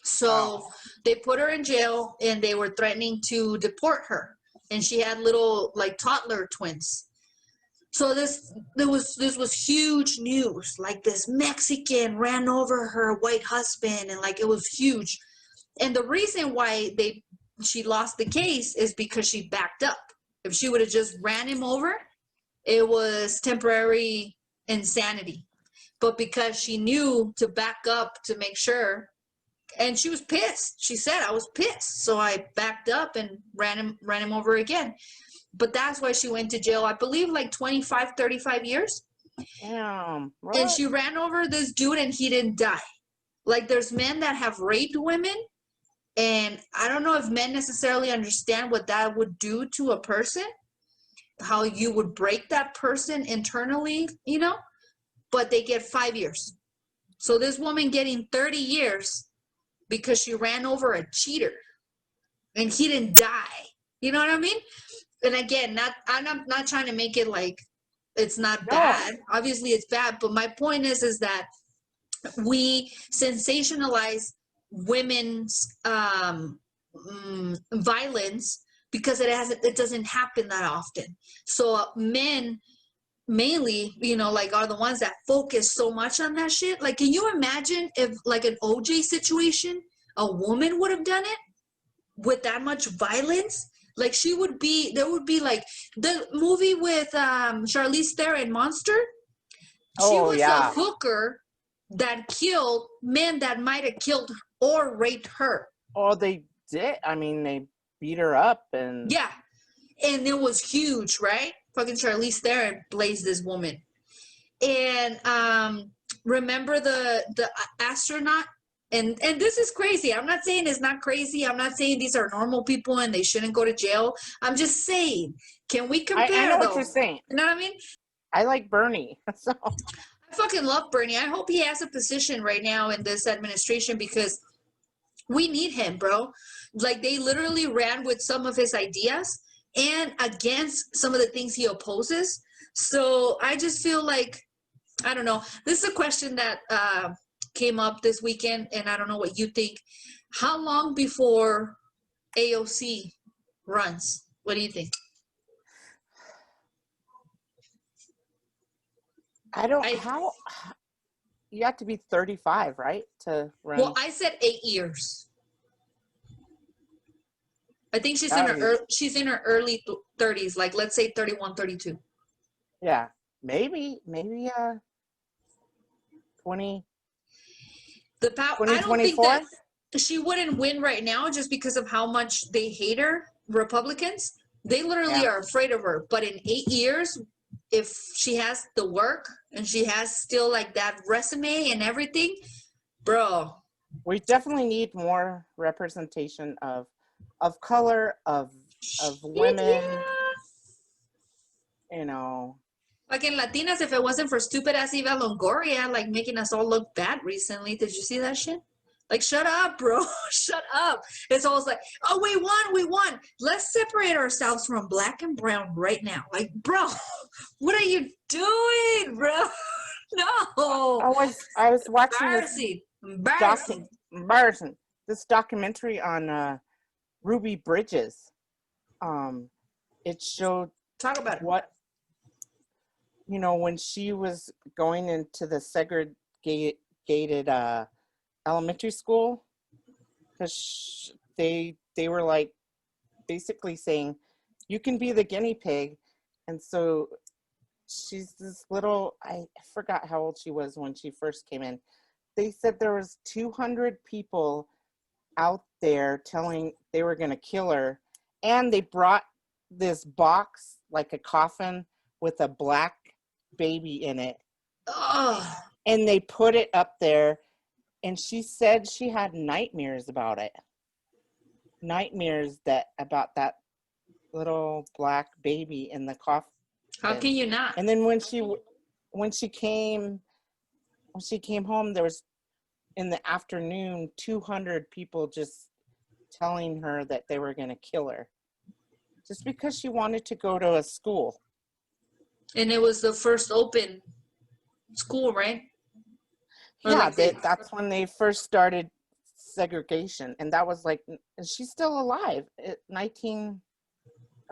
So they put her in jail and they were threatening to deport her. And she had little like toddler twins. So this was huge news. Like this Mexican ran over her white husband, and like it was huge. And the reason why she lost the case is because she backed up. If she would have just ran him over, it was temporary insanity. But because she knew to back up to make sure, and she was pissed. She said, I was pissed. So I backed up and ran him over again. But that's why she went to jail, I believe like 25, 35 years. Damn. And she ran over this dude and he didn't die. Like there's men that have raped women. And I don't know if men necessarily understand what that would do to a person, how you would break that person internally, you know, but they get 5 years. So this woman getting 30 years because she ran over a cheater and he didn't die. You know what I mean? And again, I'm not trying to make it like it's not bad. Obviously it's bad, but my point is that we sensationalize women's violence because it doesn't happen that often. So men mainly, you know, like are the ones that focus so much on that shit. Like, can you imagine if like an OJ situation, a woman would have done it with that much violence? Like there would be like the movie with Charlize Theron, Monster. She was a hooker that killed men that might have killed or raped her. Oh, they did. I mean, they beat her up and yeah, and it was huge, right? Fucking Charlize Theron plays this woman, and remember the astronaut. And this is crazy. I'm not saying it's not crazy. I'm not saying these are normal people and they shouldn't go to jail. I'm just saying, can we compare? I know what you're saying. You know what I mean? I like Bernie. So I fucking love Bernie. I hope he has a position right now in this administration because we need him, bro. Like, they literally ran with some of his ideas and against some of the things he opposes. So I just feel like, I don't know. This is a question that came up this weekend, and I don't know what you think. How long before AOC runs? What do you think? How you have to be 35, right, to run? Well, I said 8 years. I think she's in her early 30s, like let's say 31, 32. Yeah, maybe 20. I don't think that she wouldn't win right now just because of how much they hate her, Republicans. They literally are afraid of her. But in 8 years, if she has the work and she has still like that resume and everything, bro. We definitely need more representation of color, of women. Yeah. You know. Like in Latinas, if it wasn't for stupid ass Eva Longoria, like making us all look bad recently. Did you see that shit? Like, shut up, bro. Shut up. It's always like, oh, we won. Let's separate ourselves from black and brown right now. Like, bro, what are you doing, bro? No. I was watching Embarrassing. this documentary on Ruby Bridges. It showed Talk about it. What, when she was going into the segregated elementary school, because they were like basically saying you can be the guinea pig, and so she's this little, I forgot how old she was when she first came in. They said there was 200 people out there telling they were going to kill her, and they brought this box, like a coffin with a black baby in it. Ugh. And they put it up there, and she said she had nightmares about it. Nightmares about that little black baby in the coffin. How can you not? And then when she came home, there was, in the afternoon, 200 people just telling her that they were going to kill her just because she wanted to go to a school. And it was the first open school, right? Yeah, that's when they first started segregation, and that was like, and she's still alive. I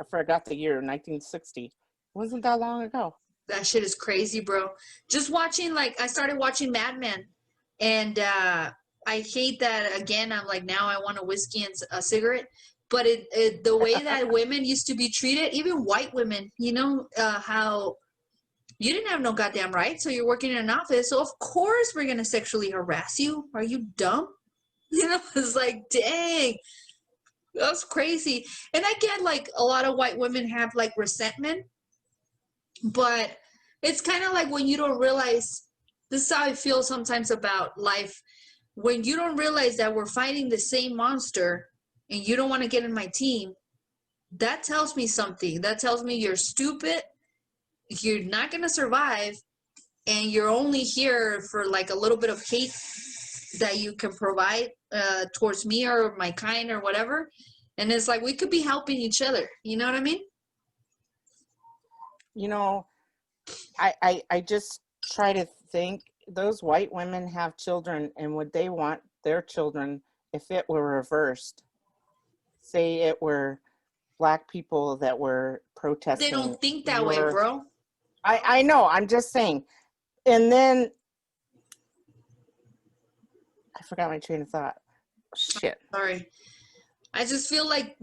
forgot the year, 1960. Wasn't that long ago. That shit is crazy, bro. Just watching, like, I started watching Mad Men, and I hate that, again, I'm like, now I want a whiskey and a cigarette. But the way that women used to be treated, even white women, how you didn't have no goddamn right, so you're working in an office, so of course we're going to sexually harass you. Are you dumb? It's like, dang, that's crazy. And I get, like, a lot of white women have, like, resentment, but it's kind of like when you don't realize, this is how I feel sometimes about life, when you don't realize that we're fighting the same monster and you don't want to get in my team, that tells me something. That tells me you're stupid, you're not going to survive, and you're only here for like a little bit of hate that you can provide towards me or my kind or whatever. And it's like, we could be helping each other. You know what I mean? I just try to think, those white women have children, and would they want their children, if it were reversed, say it were black people that were protesting? They don't think that way, bro. I know, I'm just saying. And then I forgot my train of thought. Shit. Sorry. I just feel like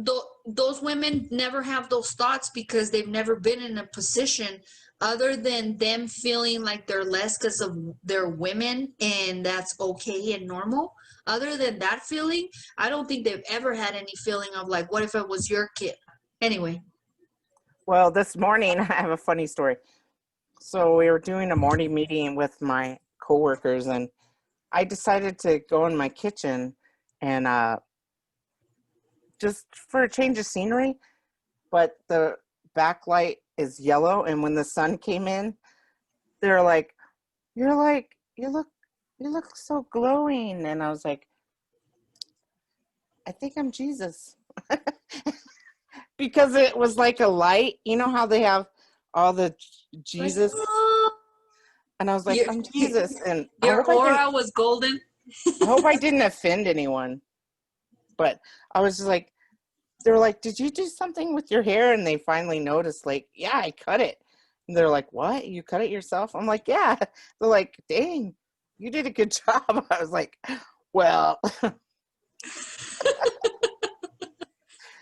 those women never have those thoughts because they've never been in a position other than them feeling like they're less because of their women, and that's okay and normal. Other than that feeling, I don't think they've ever had any feeling of like, what if it was your kid? Anyway. Well, this morning, I have a funny story. So we were doing a morning meeting with my coworkers, and I decided to go in my kitchen and just for a change of scenery, but the backlight is yellow, and when the sun came in, they're like, you're like, you look so glowing. And I was like, I think I'm Jesus. Because it was like a light. You know how they have all the Like, Jesus? oh, And I was like, your, I'm Jesus. And your aura was golden. I hope I didn't offend anyone. But I was just like, they were like, did you do something with your hair? And they finally noticed, like, yeah, I cut it. And they're like, what? You cut it yourself? I'm like, yeah. They're like, dang, you did a good job. I was like, well,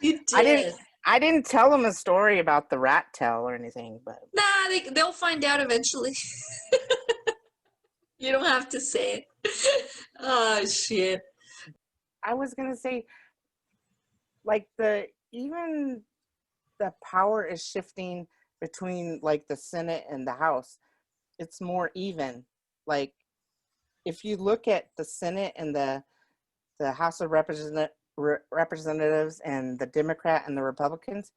You I did. didn't tell them a story about the rat tail or anything, but Nah, they'll find out eventually. You don't have to say it. Oh, shit. I was gonna say, like, even the power is shifting between like the Senate and the House. It's more even. Like, if you look at the Senate and the House of Representatives and the Democrat and the Republicans,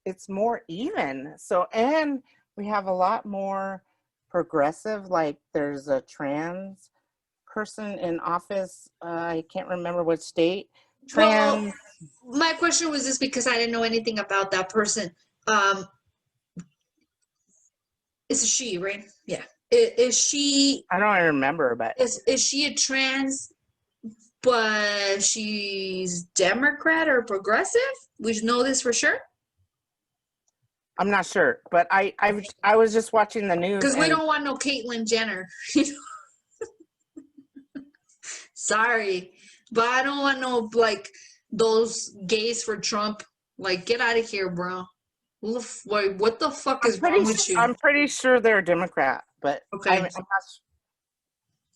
it's more even. So, and we have a lot more progressive, like there's a trans person in office. I can't remember what state. Well, Trans. my question was just because I didn't know anything about that person. Um, it's a she, right? Yeah. Is she I don't remember, but is she a trans, but she's Democrat or progressive? We know this for sure. I'm not sure. But I was just watching the news Because we and don't want no Caitlyn Jenner. Sorry, but I don't want no like those gays for Trump. Like, get out of here, bro. Wait, what the fuck is wrong with you? I'm pretty sure they're a Democrat, but Okay. I'm not.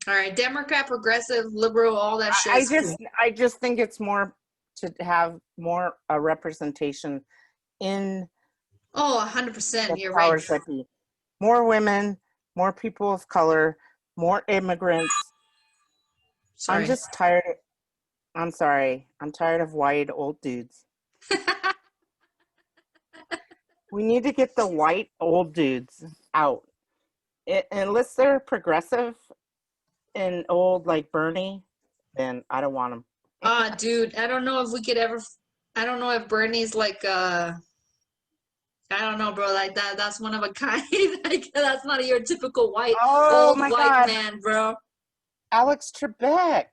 All right, Democrat, progressive, liberal, all that shit. Is cool. I just think it's more to have more representation in Oh, 100%. the You're right. powers that be. More women, more people of color, more immigrants. Sorry. I'm just tired. I'm sorry. I'm tired of white old dudes. We need to get the white old dudes out. Unless they're progressive and old like Bernie, then I don't want them. Dude, I don't know if we could ever. I don't know if Bernie's like I don't know, bro. Like that's one of a kind. Like that's not your typical white Oh old my white God. man, bro. Alex Trebek.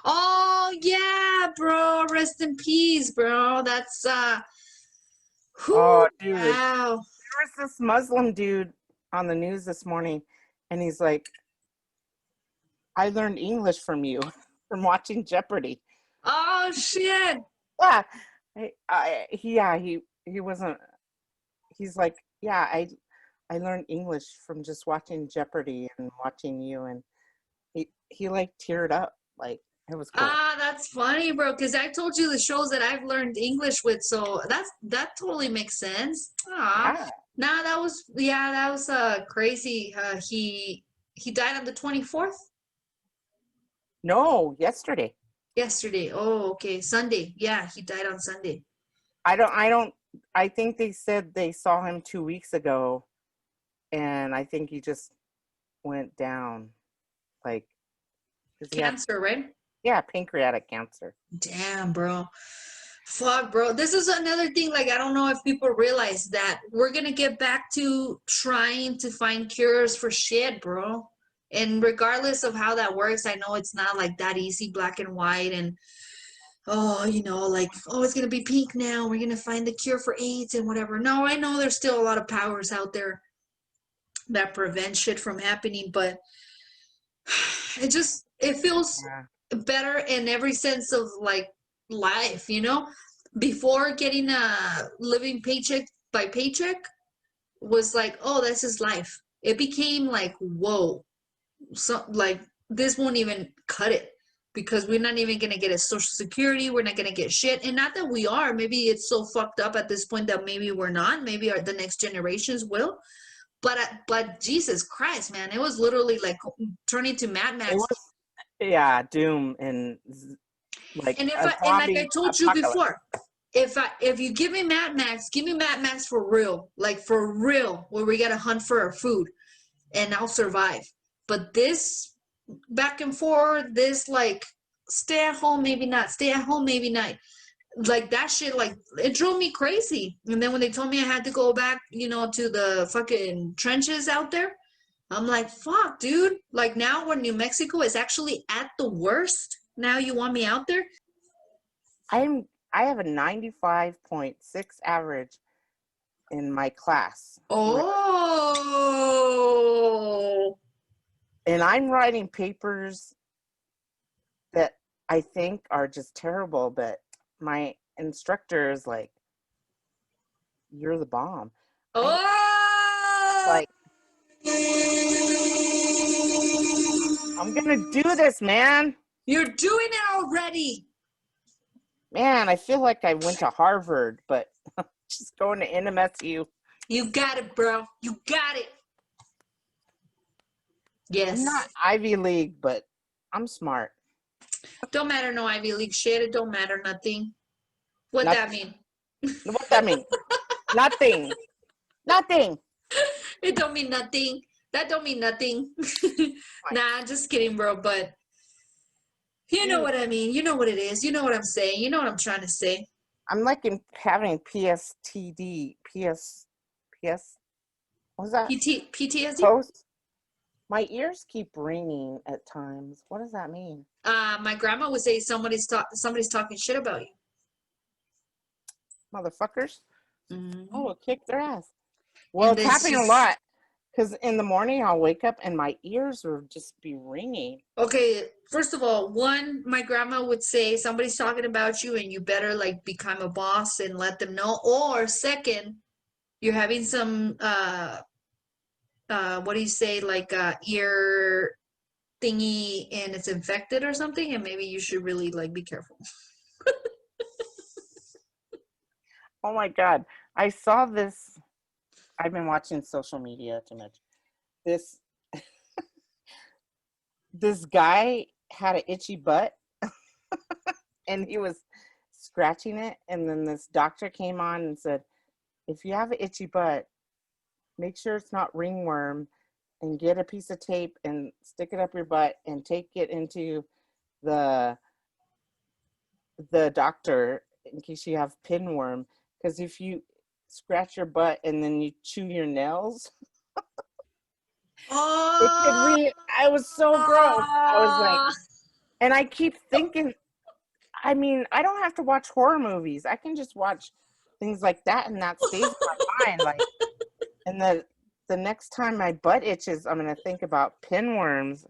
Oh yeah, bro. Rest in peace, bro. That's Oh, dude. wow. There was this Muslim dude on the news this morning, and he's like, I learned English from you, from watching Jeopardy. Oh shit. Yeah. He wasn't, he's like, yeah, I learned English from just watching Jeopardy and watching you, and he like teared up. Like, it was cool. That's funny, bro. Because I told you the shows that I've learned English with, so that totally makes sense. Yeah. Nah, that was crazy. He died on the 24th. No, yesterday. Yesterday. Oh, okay. Sunday. Yeah, he died on Sunday. I think they said they saw him 2 weeks ago, and I think he just went down. Like, Cancer, right? Yeah, pancreatic cancer. Damn, bro. Fuck, bro. This is another thing. Like, I don't know if people realize that we're gonna get back to trying to find cures for shit, bro. And regardless of how that works, I know it's not like that easy, black and white, and like, oh, it's gonna be pink now. We're gonna find the cure for AIDS and whatever. No, I know there's still a lot of powers out there that prevent shit from happening, but it feels better in every sense of like life, before getting a living paycheck by paycheck was like, oh, that's just life. It became like, whoa, so like this won't even cut it because we're not even gonna get a social security. We're not gonna get shit. And not that we are, maybe it's so fucked up at this point that maybe we're not, maybe the next generations will. But Jesus Christ, man, it was literally like turning to Mad Max. It was, Doom and like. And like I told you before, if you give me Mad Max, give me Mad Max for real, like for real, where we gotta hunt for our food, and I'll survive. But this back and forth, this like stay at home, maybe not, stay at home, maybe not. Like that shit, like it drove me crazy. And then when they told me I had to go back, to the fucking trenches out there, I'm like, fuck, dude. Like now when New Mexico is actually at the worst, now you want me out there? I have a 95.6 average in my class. Oh. And I'm writing papers that I think are just terrible, but my instructor is like, you're the bomb. Oh. Like, I'm gonna do this, man. You're doing it already. Man, I feel like I went to Harvard, but just going to NMSU. You got it, bro. You got it. Yes. I'm not Ivy League, but I'm smart. Don't matter no Ivy League shit. It don't matter nothing. What that mean? What that mean? Nothing. Nothing. It don't mean nothing. That don't mean nothing. Nah, just kidding, bro. But you know what I mean. You know what it is. You know what I'm saying. You know what I'm trying to say. I'm like having PSTD. What was that? PTSD? Post? My ears keep ringing at times. What does that mean? My grandma would say somebody's talking shit about you. Motherfuckers. Mm-hmm. Oh, kick their ass. Well, it's happening a lot. Because in the morning, I'll wake up and my ears will just be ringing. Okay, first of all, one, my grandma would say somebody's talking about you and you better like become a boss and let them know. Or second, you're having some what do you say, like ear thingy and it's infected or something, and maybe you should really like be careful. Oh my God. I saw this. I've been watching social media too much. This guy had an itchy butt and he was scratching it. And then this doctor came on and said, if you have an itchy butt, make sure it's not ringworm, and get a piece of tape and stick it up your butt and take it into the doctor in case you have pinworm. Because if you scratch your butt and then you chew your nails, I was so gross. I was like, and I keep thinking, I mean, I don't have to watch horror movies. I can just watch things like that, and that stays in my mind. Like, and the next time my butt itches, I'm gonna think about pinworms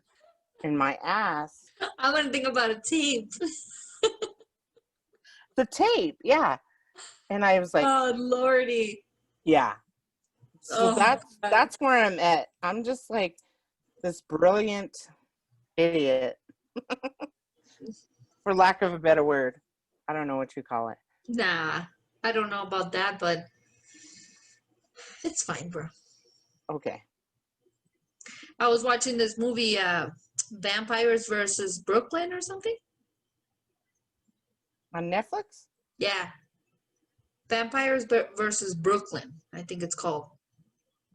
in my ass. I'm gonna think about a tape. The tape, yeah. And I was like, oh Lordy. Yeah. So Oh, that's where I'm at. I'm just like this brilliant idiot, for lack of a better word. I don't know what you call it. nah, I don't know about that, but it's fine, bro. Okay. I was watching this movie, Vampires versus Brooklyn or something. On Netflix? Yeah. Vampires versus Brooklyn, I think it's called.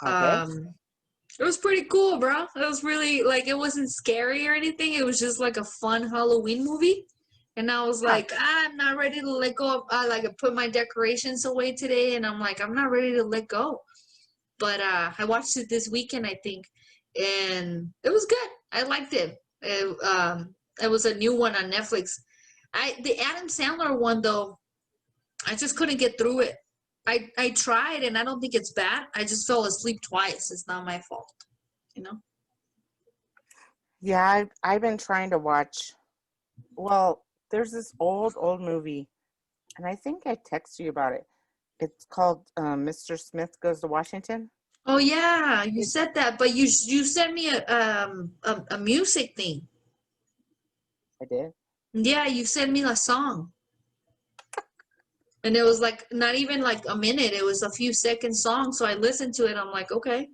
Okay. It was pretty cool, bro. It was really, like, it wasn't scary or anything. It was just like a fun Halloween movie. And I was like, I'm not ready to let go of, I put my decorations away today, and I'm like, I'm not ready to let go. But I watched it this weekend, I think, and it was good. I liked it. It was a new one on Netflix. The Adam Sandler one, though, I just couldn't get through it. I tried, and I don't think it's bad. I just fell asleep twice. It's not my fault, you know? Yeah, I've been trying to watch. Well, there's this old movie, and I think I texted you about it. It's called Mr. Smith Goes to Washington. Oh yeah, you said that, but you sent me a music thing. I did. Yeah, you sent me a song. And it was like not even like a minute. It was a few seconds song. So I listened to it. I'm like, okay,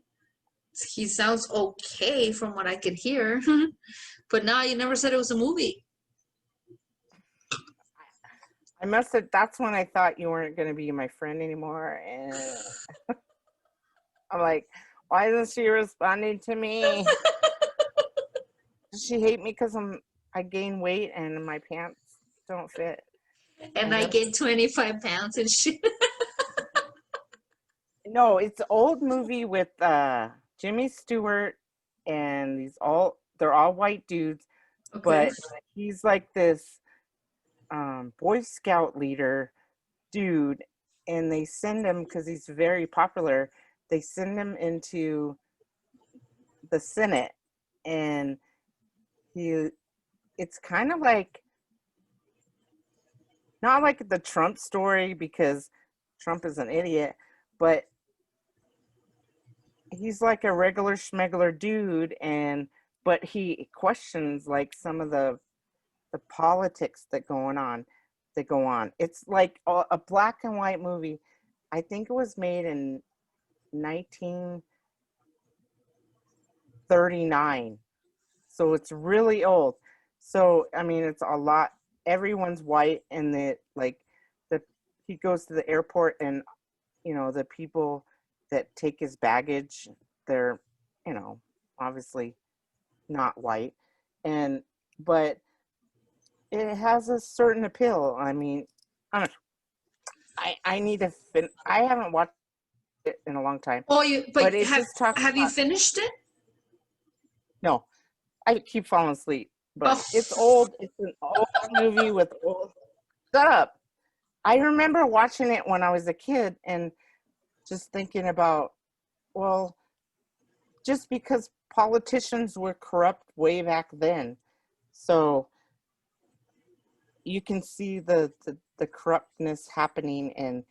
he sounds okay from what I could hear. But now you never said it was a movie. I must have. That's when I thought you weren't going to be my friend anymore. And I'm like, why isn't she responding to me? Does she hate me because I gain weight and my pants don't fit? And I gained 25 pounds and shit. No, it's an old movie with Jimmy Stewart, and they're all white dudes, Okay. but he's like this Boy Scout leader dude, and they send him because he's very popular. They send him into the Senate, and it's kind of like not like the Trump story because Trump is an idiot, but he's like a regular schmegular dude, but he questions like some of the politics that go on. It's like a black and white movie. I think it was made in 1939, so it's really old. So I mean, it's a lot. Everyone's white, and he goes to the airport, and the people that take his baggage, they're obviously not white, but it has a certain appeal. I mean, I don't know. I need to I haven't watched it in a long time. Oh, but it just talks have you about, finished it? no, I keep falling asleep, but Oh. it's old. It's an old movie with old. Shut up. I remember watching it when I was a kid and just thinking about, well, just because politicians were corrupt way back then, so you can see the corruptness happening, and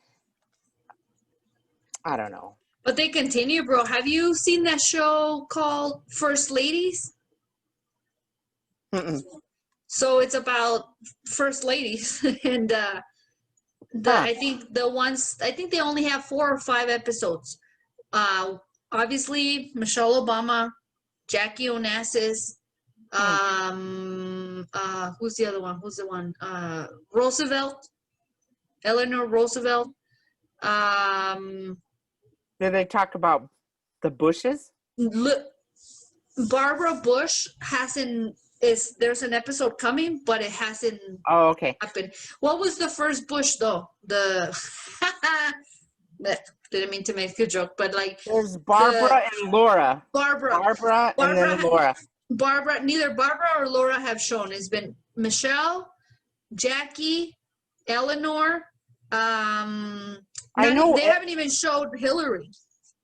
I don't know. But they continue, bro. Have you seen that show called First Ladies? Mm-mm. So it's about first ladies, and I think they only have 4 or 5 episodes. Obviously Michelle Obama, Jackie Onassis, who's the other one? Roosevelt, Eleanor Roosevelt. Did they talk about the Bushes? Barbara Bush there's an episode coming, but it hasn't okay. happened. What was the first Bush though? Didn't mean to make a joke, but like there's Barbara and Laura. Barbara and then Laura. Neither Barbara or Laura have shown. It's been Michelle, Jackie, Eleanor. They haven't even showed Hillary.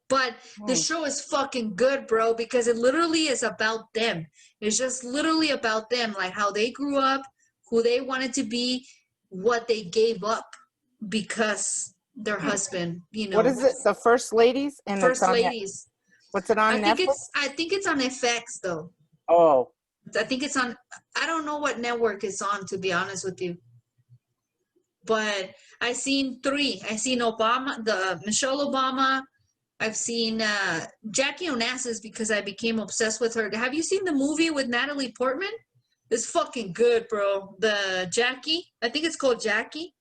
But the show is fucking good, bro, because it literally is about them. It's just literally about them, like how they grew up, who they wanted to be, what they gave up because their husband, What is it? The First Ladies? And First Ladies. What's it on Netflix? I think it's on FX, though. Oh. I think it's on, I don't know what network it's on, to be honest with you. But I seen 3. I seen Michelle Obama. I've seen Jackie Onassis because I became obsessed with her. Have you seen the movie with Natalie Portman? It's fucking good, bro. The Jackie. I think it's called Jackie.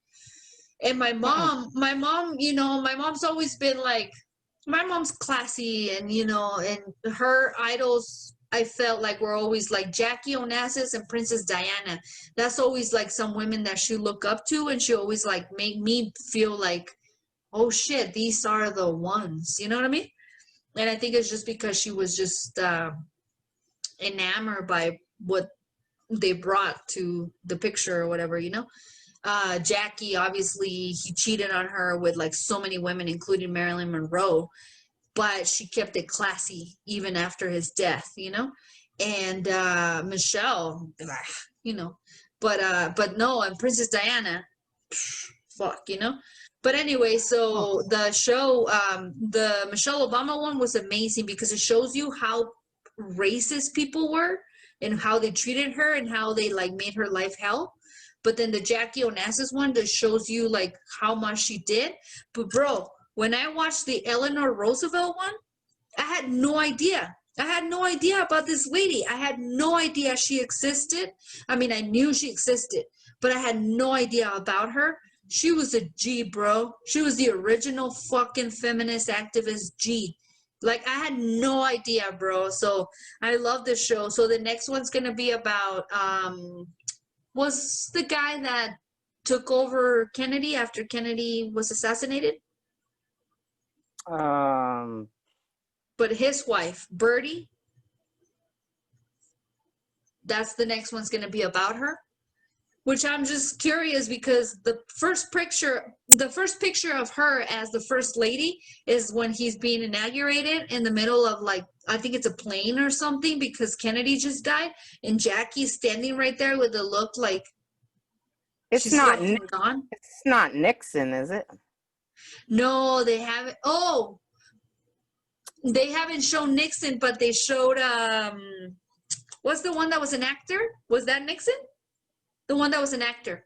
And my mom's always been like, my mom's classy, and and her idols, I felt like were always like Jackie Onassis and Princess Diana. That's always like some women that she look up to, and she always like make me feel like, oh shit, these are the ones. You know what I mean? And I think it's just because she was just enamored by what they brought to the picture or whatever, Jackie, obviously he cheated on her with like so many women, including Marilyn Monroe, but she kept it classy even after his death, and Michelle, but no, and Princess Diana, fuck, But anyway, so the show, the Michelle Obama one was amazing because it shows you how racist people were and how they treated her and how they like made her life hell. But then the Jackie Onassis one that shows you like how much she did. But bro, when I watched the Eleanor Roosevelt one, I had no idea. I had no idea about this lady. I had no idea she existed. I mean, I knew she existed, but I had no idea about her. She was a G, bro. She was the original fucking feminist activist G. Like, I had no idea, bro. So I love this show. So the next one's gonna be about was the guy that took over Kennedy after Kennedy was assassinated, Um, but his wife, Birdie, that's the next one's gonna be about her. Which I'm just curious because the first picture of her as the first lady is when he's being inaugurated in the middle of, like, I think it's a plane or something because Kennedy just died, and Jackie's standing right there with a look like it's she's not. fucking gone. It's not Nixon, is it? No, they haven't. Oh, they haven't shown Nixon, but they showed what's the one that was an actor? Was that Nixon? The one that was an actor.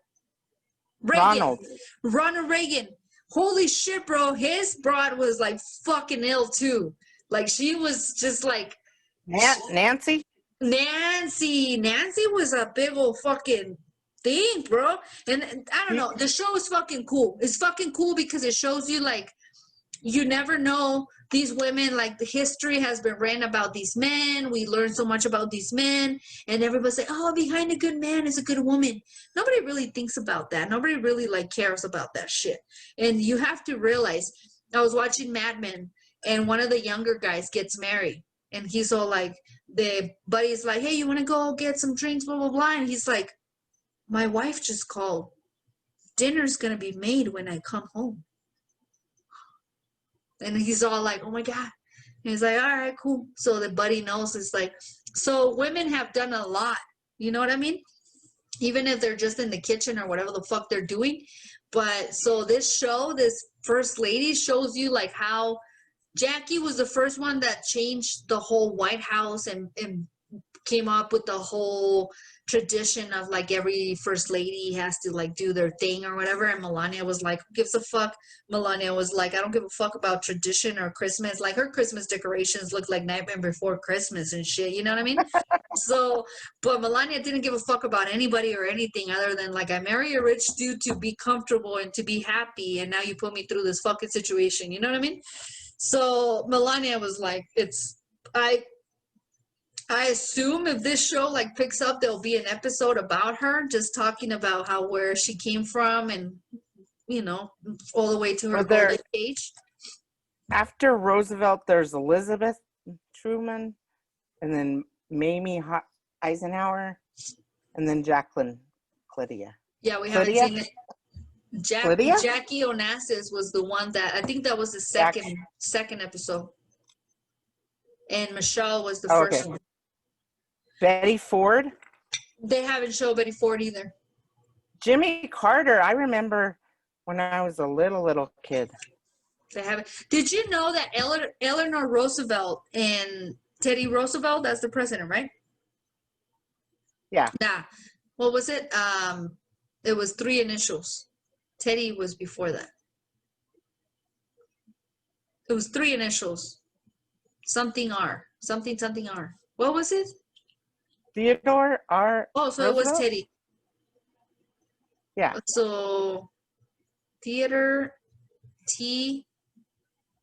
Reagan. Ronald Reagan. Holy shit, bro. His broad was like fucking ill too. Like, she was just like Nancy. Nancy was a big old fucking thing, bro. And I don't know. The show is fucking cool. It's fucking cool because it shows you, like, you never know these women, like, the history has been written about these men. We learn so much about these men, and everybody's like, oh, behind a good man is a good woman. Nobody really thinks about that. Nobody really, like, cares about that shit. And you have to realize, I was watching Mad Men, and one of the younger guys gets married, and he's all like, the buddy's like, hey, you want to go get some drinks, blah, blah, blah. And he's like, my wife just called. Dinner's going to be made when I come home. And he's all like, oh my God. And he's like, all right, cool. So the buddy knows. It's like, so women have done a lot. You know what I mean? Even if they're just in the kitchen or whatever the fuck they're doing. But so this show, this first lady, shows you, like, how Jackie was the first one that changed the whole White House and came up with the whole tradition of, like, every first lady has to, like, do their thing or whatever. And Melania was like, who gives a fuck? Melania was like, I don't give a fuck about tradition or Christmas. Like, her Christmas decorations look like Nightmare Before Christmas and shit, you know what I mean? So, but Melania didn't give a fuck about anybody or anything other than, like, I marry a rich dude to be comfortable and to be happy, and now you put me through this fucking situation, you know what I mean? So Melania was like, I assume if this show, like, picks up, there'll be an episode about her, just talking about where she came from and, you know, all the way to her golden age. After Roosevelt, there's Elizabeth Truman, and then Mamie Eisenhower, and then Jacqueline Clydia. Yeah, we haven't seen it. Jackie Onassis was the one that, I think that was the second episode. And Michelle was the first one. Betty Ford? They haven't shown Betty Ford either. Jimmy Carter, I remember when I was a little kid. They haven't. Did you know that Eleanor Roosevelt and Teddy Roosevelt, that's the president, right? Yeah. Nah. What was it? It was 3 initials. Teddy was before that. It was 3 initials. Something R. Something R. What was it? Theodore R. Oh, so Roosevelt? It was Teddy. Yeah. So Theodore T.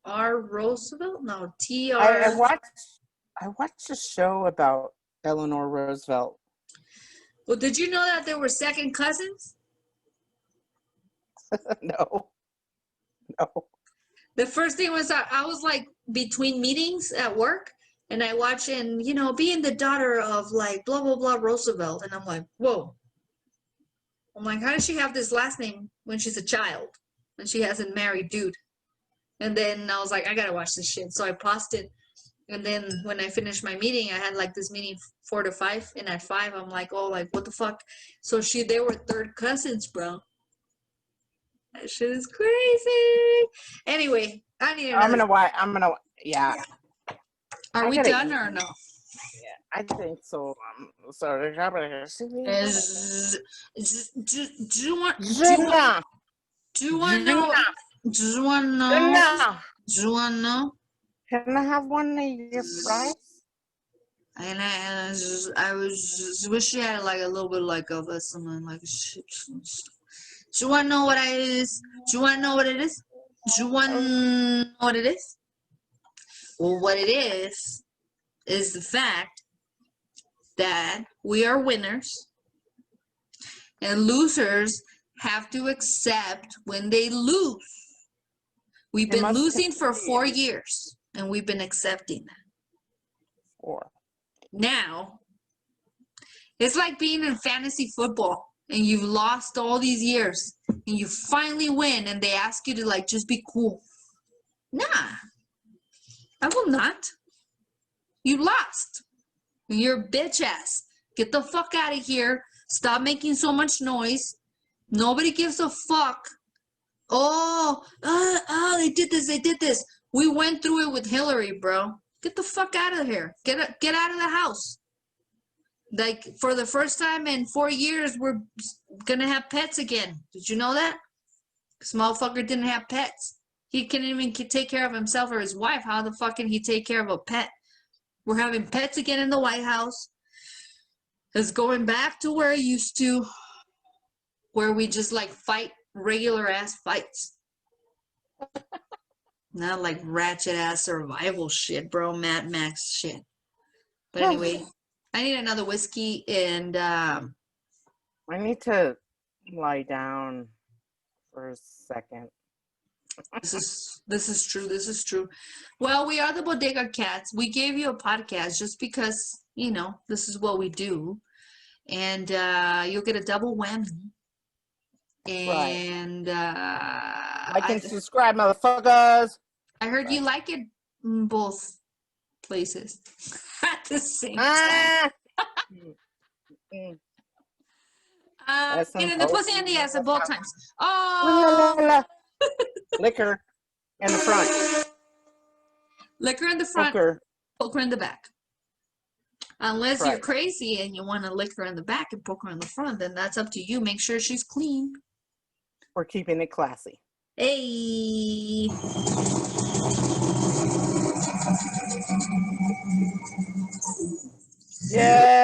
R. Roosevelt? No, T. R. I watched a show about Eleanor Roosevelt. Well, did you know that they were second cousins? No. The first thing was I was, like, between meetings at work, and I watch, and, you know, being the daughter of, like, blah, blah, blah, Roosevelt. And I'm like, whoa. I'm like, how does she have this last name when she's a child? And she has a married dude. And then I was like, I got to watch this shit. So I paused it. And then when I finished my meeting, I had, like, this meeting 4 to 5. And at 5, I'm like, oh, like, what the fuck? So they were third cousins, bro. That shit is crazy. Anyway, I need another. Yeah. Are we done or no? Yeah, I think so. Sorry. Do you want to know? Can I have one of your fries? And I just wish you had, like, a little bit, like, of something like shit. Do you want to know what it is? Do you want to know what it is? Do you want to know what it is? Well, what it is the fact that we are winners and losers have to accept when they lose. We've They been must losing for concede. 4 years and we've been accepting that. Or Now, it's like being in fantasy football and you've lost all these years and you finally win and they ask you to like just be cool. Nah, I will not. You lost. You're a bitch ass. Get the fuck out of here. Stop making so much noise. Nobody gives a fuck. Oh, they did this. We went through it with Hillary, bro. Get the fuck out of here. Get out of the house. Like, for the first time in 4 years, we're gonna have pets again. Did you know that? This motherfucker didn't have pets. He couldn't even take care of himself or his wife. How the fuck can he take care of a pet? We're having pets again in the White House. It's going back to where it used to, where we just like fight regular ass fights. Not like ratchet ass survival shit, bro. Mad Max shit. But anyway, I need another whiskey and I need to lie down for a second. this is true. This is true. Well, we are the Bodega Cats. We gave you a podcast just because, you know, this is what we do. And you'll get a double whammy. And Like and subscribe, motherfuckers. I heard you like it in both places at the same time. Get in the pussy and the ass at both times. Oh, Liquor in the front. liquor in the front, Poker. poker in the back. Unless Right. you're crazy and you want a liquor in the back and poker in the front, then that's up to you. Make sure she's clean. We're keeping it classy. Hey. Yeah.